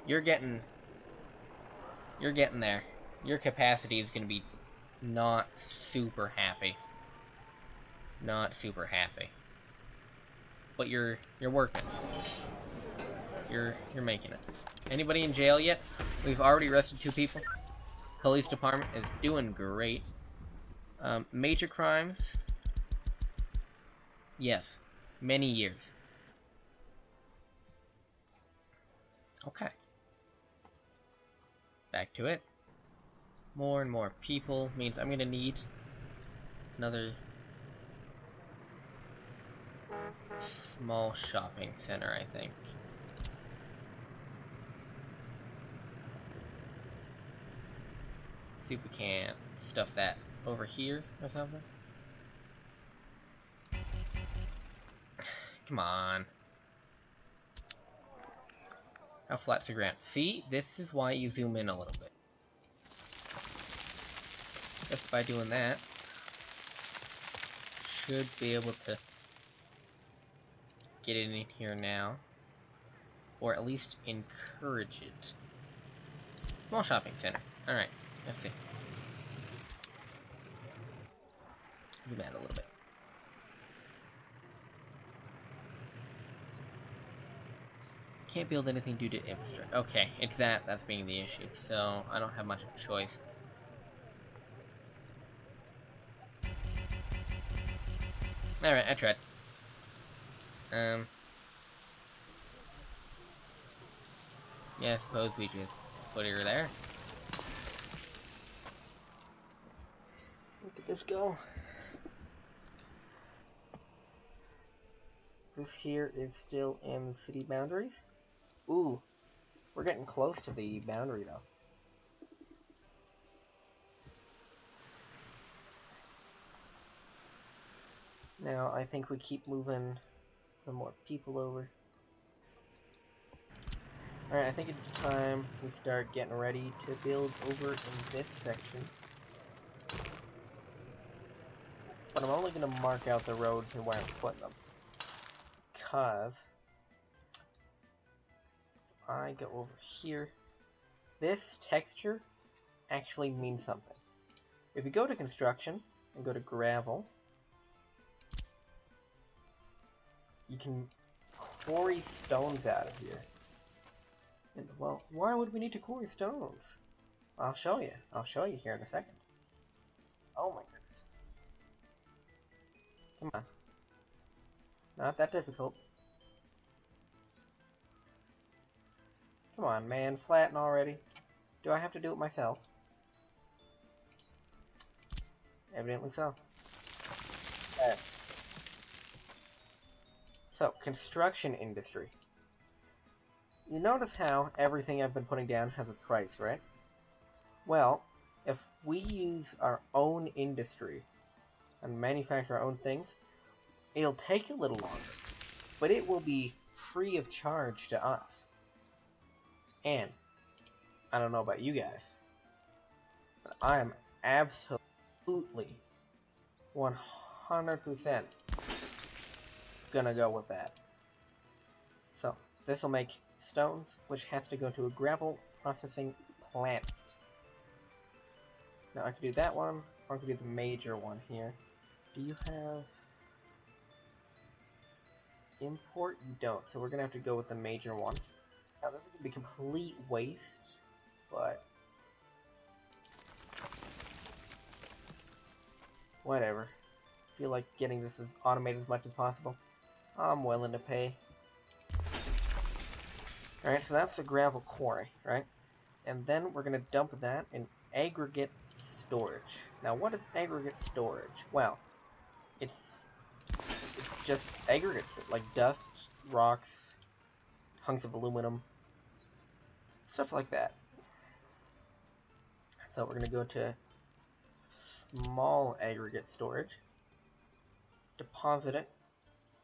You're getting there. Your capacity is gonna be not super happy. Not super happy. But you're working. You're making it. Anybody in jail yet? We've already arrested 2 people. Police department is doing great. Major crimes. Yes. Many years. Okay. Back to it. More and more people means I'm gonna need another small shopping center, I think. See if we can stuff that over here or something. Come on. How flat's the ground? See, this is why you zoom in a little bit. Just by doing that, should be able to get it in here now, or at least encourage it. Small shopping center. All right, let's see. Zoom out a little bit. Can't build anything due to infrastructure. Okay, it's that's being the issue, so I don't have much of a choice. Alright, I tried. Yeah, I suppose we just put her there. Look at this go. This here is still in the city boundaries. Ooh, we're getting close to the boundary though. Now, I think we keep moving some more people over. Alright, I think it's time we start getting ready to build over in this section. But I'm only going to mark out the roads and where I'm putting them. Because if I go over here, this texture actually means something. If you go to construction and go to gravel, you can quarry stones out of here. And, well, why would we need to quarry stones? I'll show you. I'll show you here in a second. Oh my goodness. Come on. Not that difficult. Come on, man. Flatten already. Do I have to do it myself? Evidently so. Okay. So, construction industry. You notice how everything I've been putting down has a price, right? Well, if we use our own industry and manufacture our own things, it'll take a little longer, but it will be free of charge to us. And, I don't know about you guys, but I am absolutely 100% gonna go with that. So, this will make stones, which has to go to a gravel processing plant. Now I can do that one, or I can do the major one here. Do you have import? You don't, so we're gonna have to go with the major one. Now this is gonna be complete waste, but whatever. I feel like getting this as automated as much as possible. I'm willing to pay. Alright, so that's the gravel quarry, right? And then we're going to dump that in aggregate storage. Now, what is aggregate storage? Well, it's just aggregate storage, like dust, rocks, hunks of aluminum, stuff like that. So we're going to go to small aggregate storage, deposit it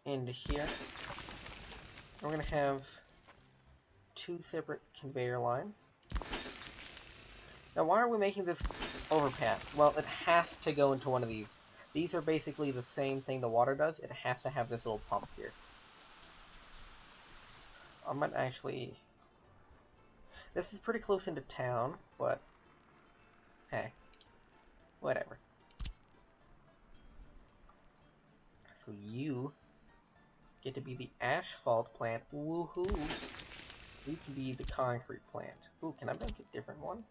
into here. We're going to have 2 separate conveyor lines. Now, why are we making this overpass? Well, it has to go into one of these. These are basically the same thing the water does. It has to have this little pump here. I might actually... This is pretty close into town, but... Hey. Whatever. So you get to be the asphalt plant. Woohoo! You can be the concrete plant. Ooh, can I make a different one?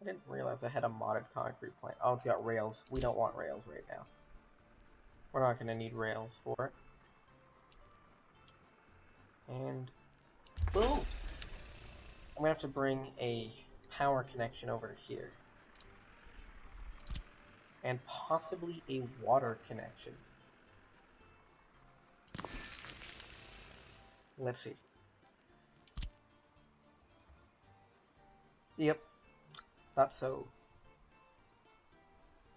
I didn't realize I had a modded concrete plant. Oh, it's got rails. We don't want rails right now. We're not going to need rails for it. And boom! I'm going to have to bring a power connection over to here. And possibly a water connection. Let's see. Yep. Thought so.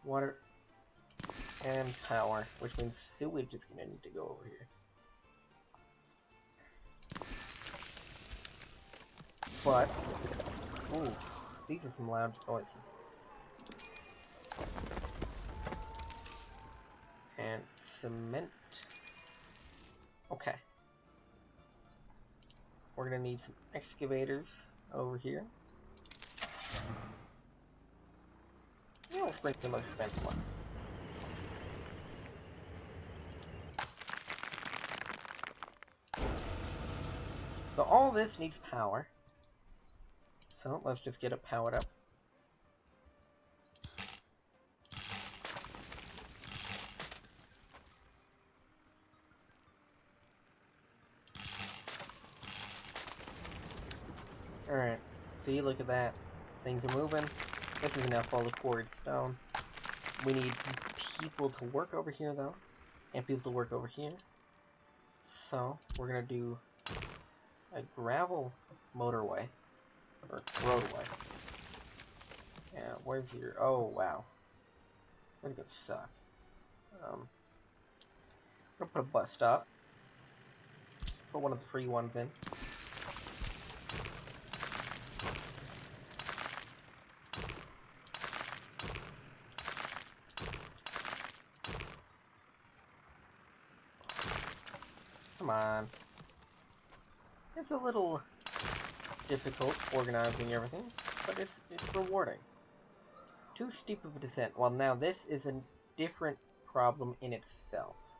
Water and power, which means sewage is going to need to go over here. But, ooh, these are some loud noises. And cement. Okay. We're going to need some excavators over here. Yeah, let's bring the most expensive one. So all this needs power. So let's just get it powered up. Alright, see, look at that. Things are moving. This is now full of quarried stone. We need people to work over here, though. And people to work over here. So, we're gonna do a gravel motorway. Or roadway. Yeah, where's your... Oh, wow. That's gonna suck. I'm gonna put a bus stop. put one of the free ones in. Come on. It's a little difficult organizing everything, but it's rewarding. Too steep of a descent. Well, now this is a different problem in itself.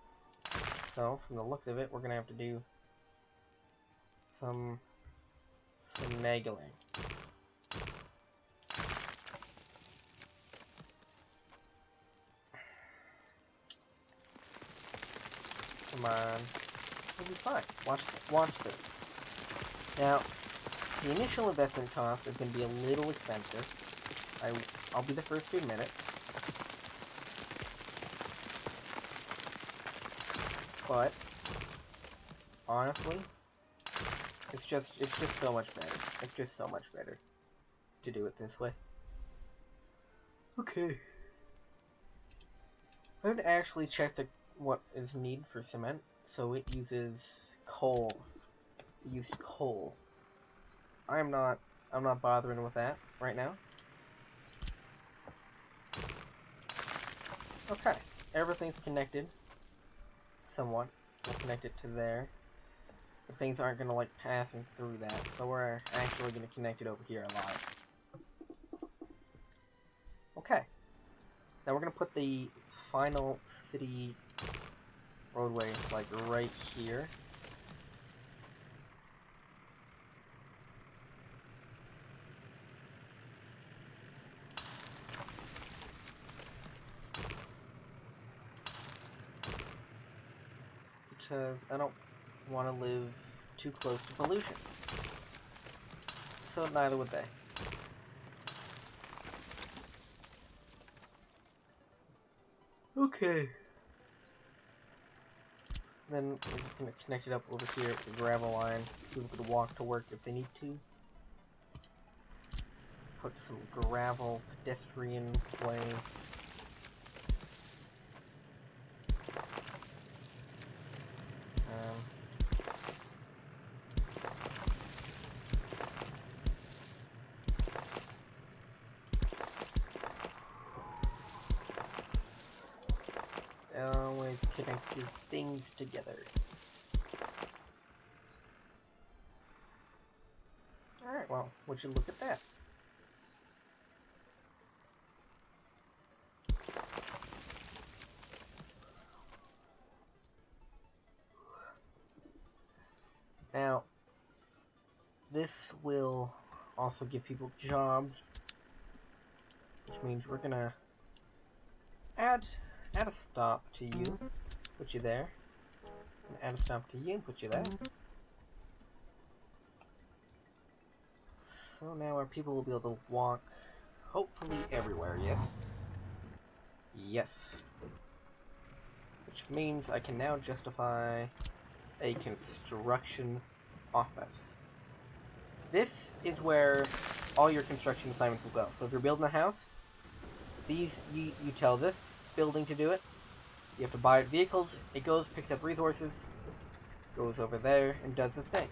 So, from the looks of it, we're gonna have to do some finagling. Come on. We'll be fine. Watch this. Now, the initial investment cost is going to be a little expensive. I'll be the first to admit it. But honestly, it's just so much better. It's just so much better to do it this way. Okay. I haven't actually checked what is needed for cement, so it uses coal. It used coal. I'm not bothering with that right now. Okay, everything's connected somewhat. We'll connect it to there. But things aren't gonna like passing through that, so we're actually gonna connect it over here a lot. Okay. Now we're gonna put the final city roadway like right here. Because I don't want to live too close to pollution. So neither would they. Okay. Then we're just going to connect it up over here with the gravel line. So people could walk to work if they need to. Put some gravel pedestrian ways. Always connect your things together. Alright, well, would you look at that? Now, this will also give people jobs, which means we're gonna add a stop to you, put you there, and add a stop to you, put you there. So now our people will be able to walk, hopefully everywhere, yes? Yes. Which means I can now justify a construction office. This is where all your construction assignments will go. So if you're building a house, you tell this building to do it. You have to buy vehicles. It goes, picks up resources, goes over there, and does the thing.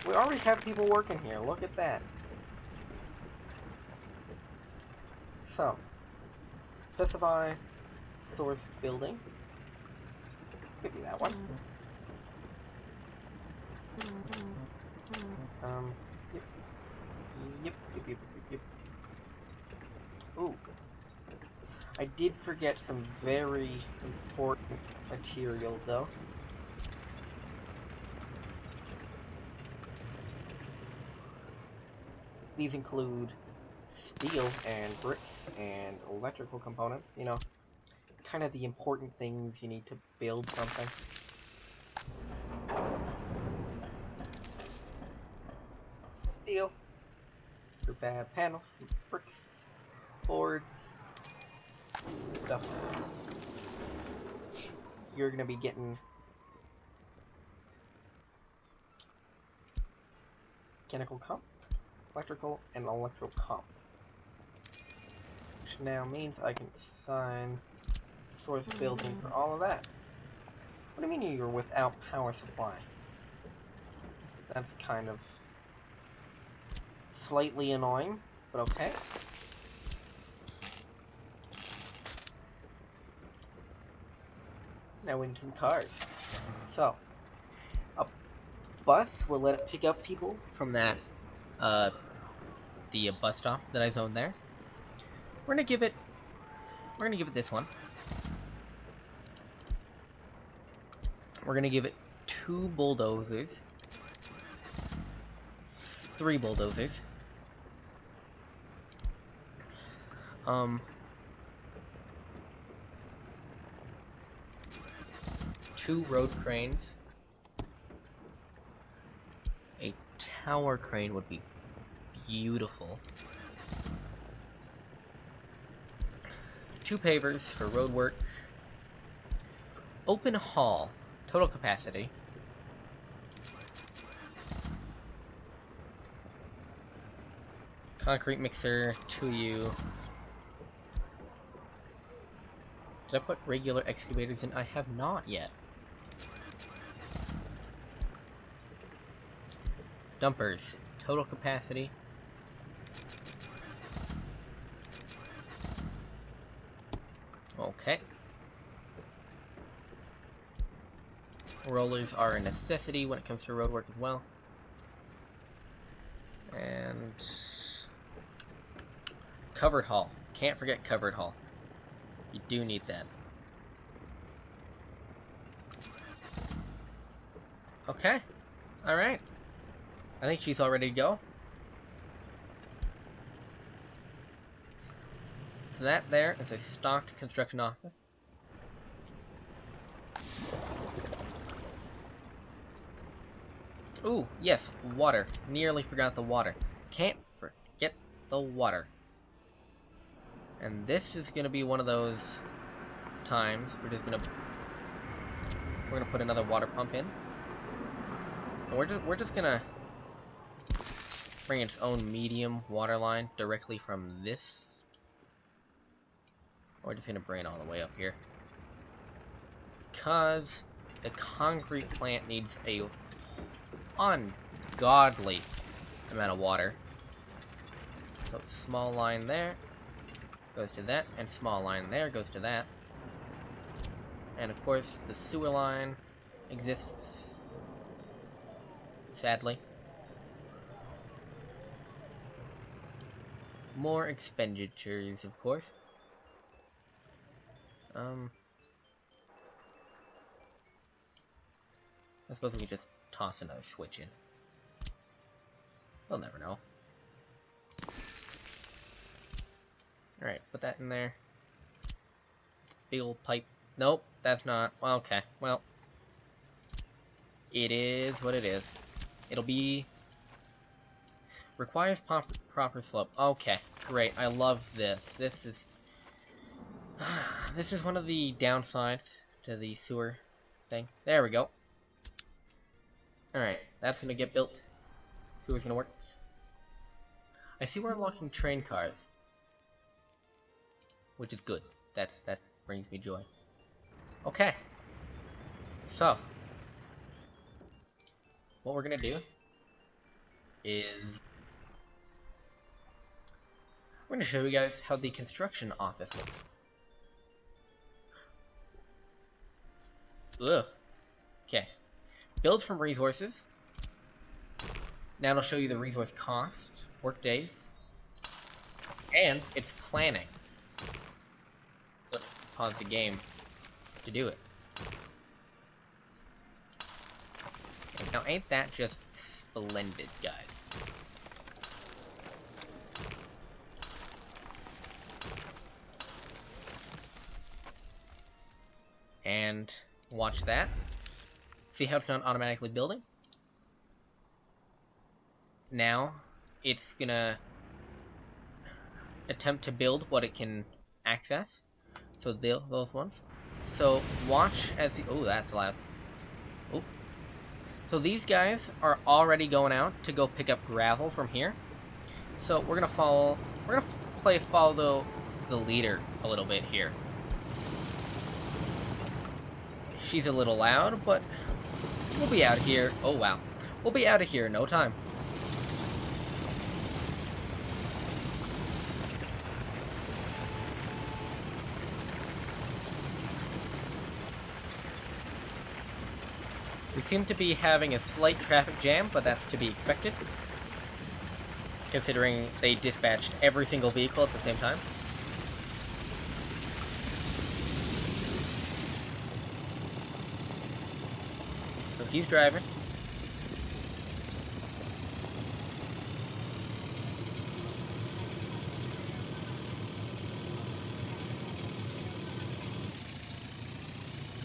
We already have people working here. Look at that. So, specify source building. Could be that one. Yep. Ooh. I did forget some very important materials, though. These include steel and bricks and electrical components, you know, kind of the important things you need to build something. Steel, prefab panels, bricks, boards, stuff. You're gonna be getting mechanical comp, electrical, and electro comp. Which now means I can assign source building for all of that. What do you mean you're without power supply? That's kind of slightly annoying, but okay. Now we need some cars. So, a bus will let it pick up people from that, the bus stop that I zoned there. We're gonna give it this one. We're gonna give it 2 bulldozers. 3 bulldozers. 2 road cranes. A tower crane would be beautiful. 2 pavers for road work. Open hall. Total capacity. Concrete mixer, 2U. Did I put regular excavators in? I have not yet. Dumpers. Total capacity. Okay. Rollers are a necessity when it comes to roadwork as well. And covered hall. Can't forget covered hall. You do need that. Okay. Alright. I think she's all ready to go. So that there is a stocked construction office. Ooh, yes, water. Nearly forgot the water. Can't forget the water. And this is gonna be one of those times we're gonna put another water pump in. And we're just gonna bring its own medium water line directly from this. We're just gonna bring it all the way up here. Because the concrete plant needs a ungodly amount of water. So small line there goes to that, and small line there goes to that. And of course the sewer line exists, sadly. More expenditures, of course. I suppose we could just toss another switch in. They'll never know. Alright, put that in there. Big old pipe. Nope, that's not. Well, okay, well. It is what it is. It'll be... Requires proper slope. Okay, great. I love this. This is... This is one of the downsides to the sewer thing. There we go. Alright, that's gonna get built. Sewer's gonna work. I see we're unlocking train cars. Which is good. That brings me joy. Okay. So. What we're gonna do is... We're gonna show you guys how the construction office looks. Ugh. Okay. Build from resources. Now it'll show you the resource cost, work days, and its planning. Click pause the game to do it. Now ain't that just splendid, guys? And watch that. See how it's not automatically building? Now, it's gonna attempt to build what it can access. So those ones. So watch as the... Oh, that's loud. Oh. So these guys are already going out to go pick up gravel from here. So we're gonna follow... We're gonna follow the leader a little bit here. She's a little loud, but... We'll be out here. Oh, wow. We'll be out of here in no time. We seem to be having a slight traffic jam, but that's to be expected, considering they dispatched every single vehicle at the same time. So he's driving.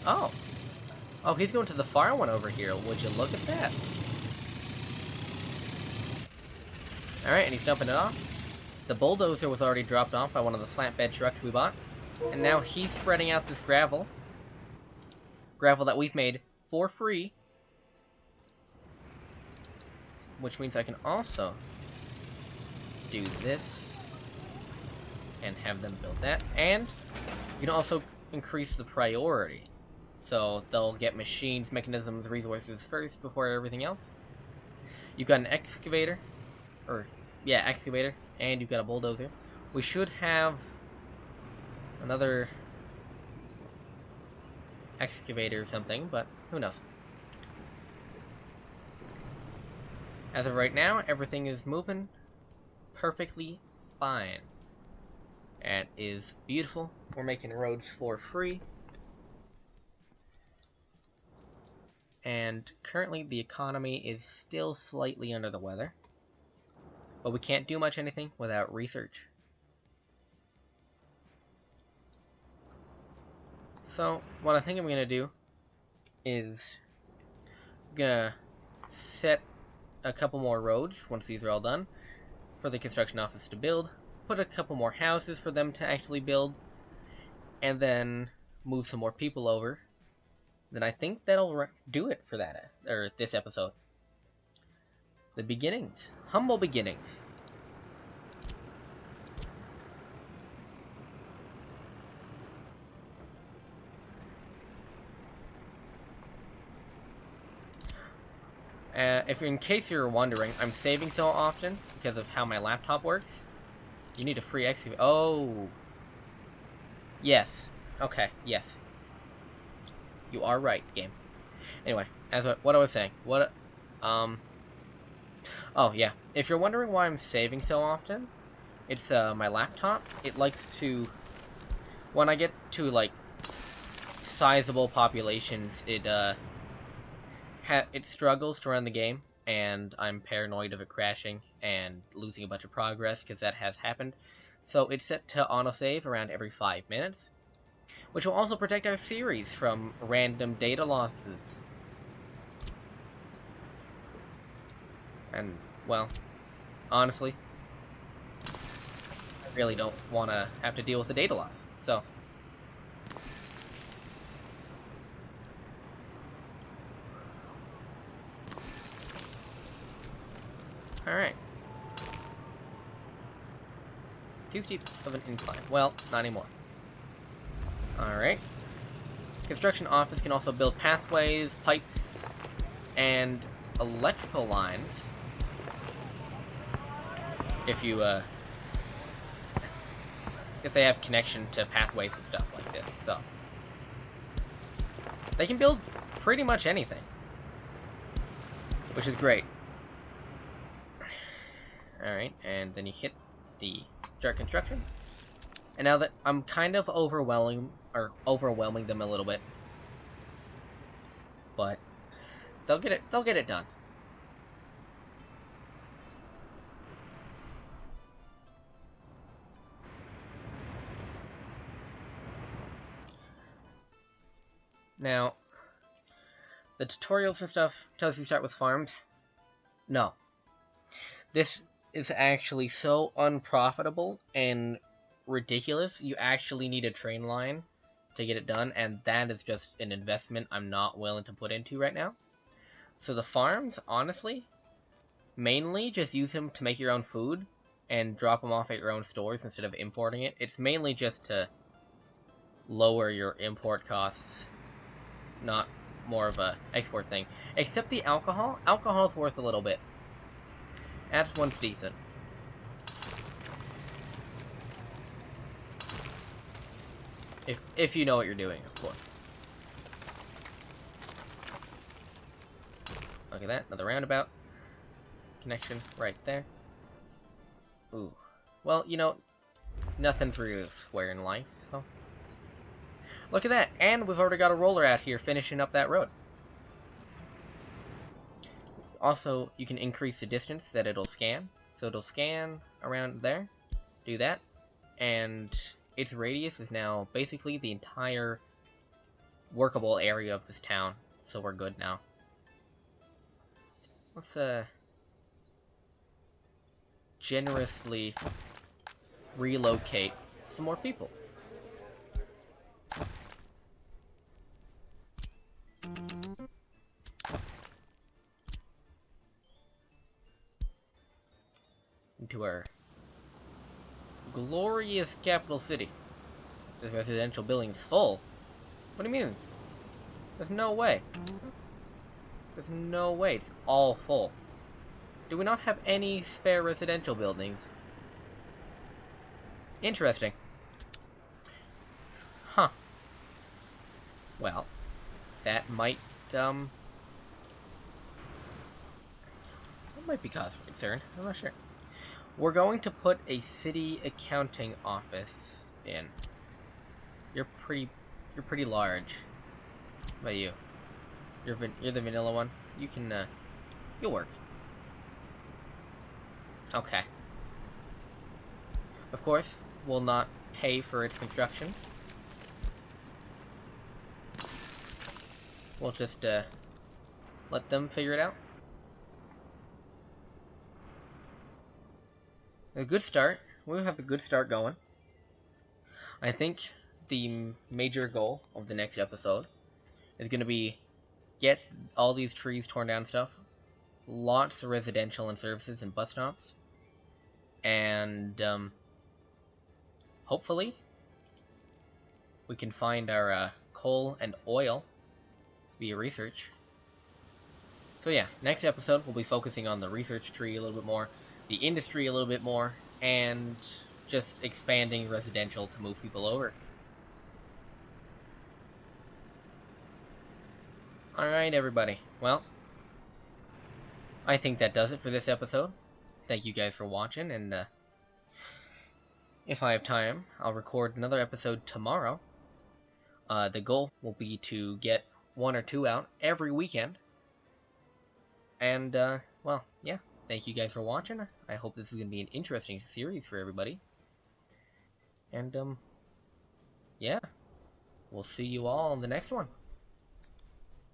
Oh. Oh, he's going to the far one over here. Would you look at that? Alright, and he's dumping it off. The bulldozer was already dropped off by one of the flatbed trucks we bought. And now he's spreading out this gravel. Gravel that we've made for free. Which means I can also do this and have them build that. And you can also increase the priority. So they'll get machines, mechanisms, resources first before everything else. You've got an excavator. Excavator. And you've got a bulldozer. We should have another excavator or something, but who knows. As of right now, everything is moving perfectly fine. It is beautiful. We're making roads for free. And currently the economy is still slightly under the weather. But we can't do much anything without research. So, what I think I'm going to do is I'm going to set a couple more roads, once these are all done, for the construction office to build. Put a couple more houses for them to actually build. And then move some more people over. Then I think that'll do it for that, or this episode. The beginnings. Humble beginnings. In case you're wondering, I'm saving so often because of how my laptop works. You need a free excavator. Oh. Yes. Okay, yes. You are right, game. Anyway, what I was saying. Oh, yeah. If you're wondering why I'm saving so often, it's, my laptop. It likes to... When I get to, like, sizable populations, it struggles to run the game, and I'm paranoid of it crashing and losing a bunch of progress, because that has happened. So it's set to autosave around every 5 minutes. Which will also protect our series from random data losses. And, well, honestly, I really don't want to have to deal with the data loss, so. Alright. Too steep of an incline. Well, not anymore. Alright. Construction office can also build pathways, pipes, and electrical lines. If they have connection to pathways and stuff like this, so. They can build pretty much anything. Which is great. Alright, and then you hit the start construction. And now that I'm kind of overwhelming them a little bit. But they'll get it done. Now, the tutorials and stuff tells you to start with farms. No. This is actually so unprofitable and ridiculous. You actually need a train line to get it done, and that is just an investment I'm not willing to put into right now. So the farms, honestly, mainly just use them to make your own food and drop them off at your own stores instead of importing it. It's mainly just to lower your import costs, not more of a export thing. Except the alcohol. Alcohol's worth a little bit. That's one's decent. If you know what you're doing, of course. Look at that, another roundabout. Connection right there. Ooh. Well, you know, nothing's really square in life, so. Look at that, and we've already got a roller out here finishing up that road. Also, you can increase the distance that it'll scan. So it'll scan around there, do that, and its radius is now basically the entire workable area of this town. So we're good now. Let's generously relocate some more people. Into our glorious capital city. This residential building's full. What do you mean? There's no way. There's no way. It's all full. Do we not have any spare residential buildings? Interesting. Huh. Well, that might be cause for concern. I'm not sure. We're going to put a city accounting office in. You're pretty large. How about you? You're the vanilla one. You can you'll work. Okay. Of course, we'll not pay for its construction. We'll just let them figure it out. A good start. We'll have a good start going. I think the major goal of the next episode is going to be get all these trees torn down and stuff. Lots of residential and services and bus stops. And hopefully we can find our coal and oil via research. So yeah, next episode we'll be focusing on the research tree a little bit more, the industry a little bit more, and just expanding residential to move people over. Alright, everybody. Well, I think that does it for this episode. Thank you guys for watching, and if I have time, I'll record another episode tomorrow. The goal will be to get 1 or 2 out every weekend. And, well, yeah. Thank you guys for watching. I hope this is going to be an interesting series for everybody. And, yeah. We'll see you all in the next one.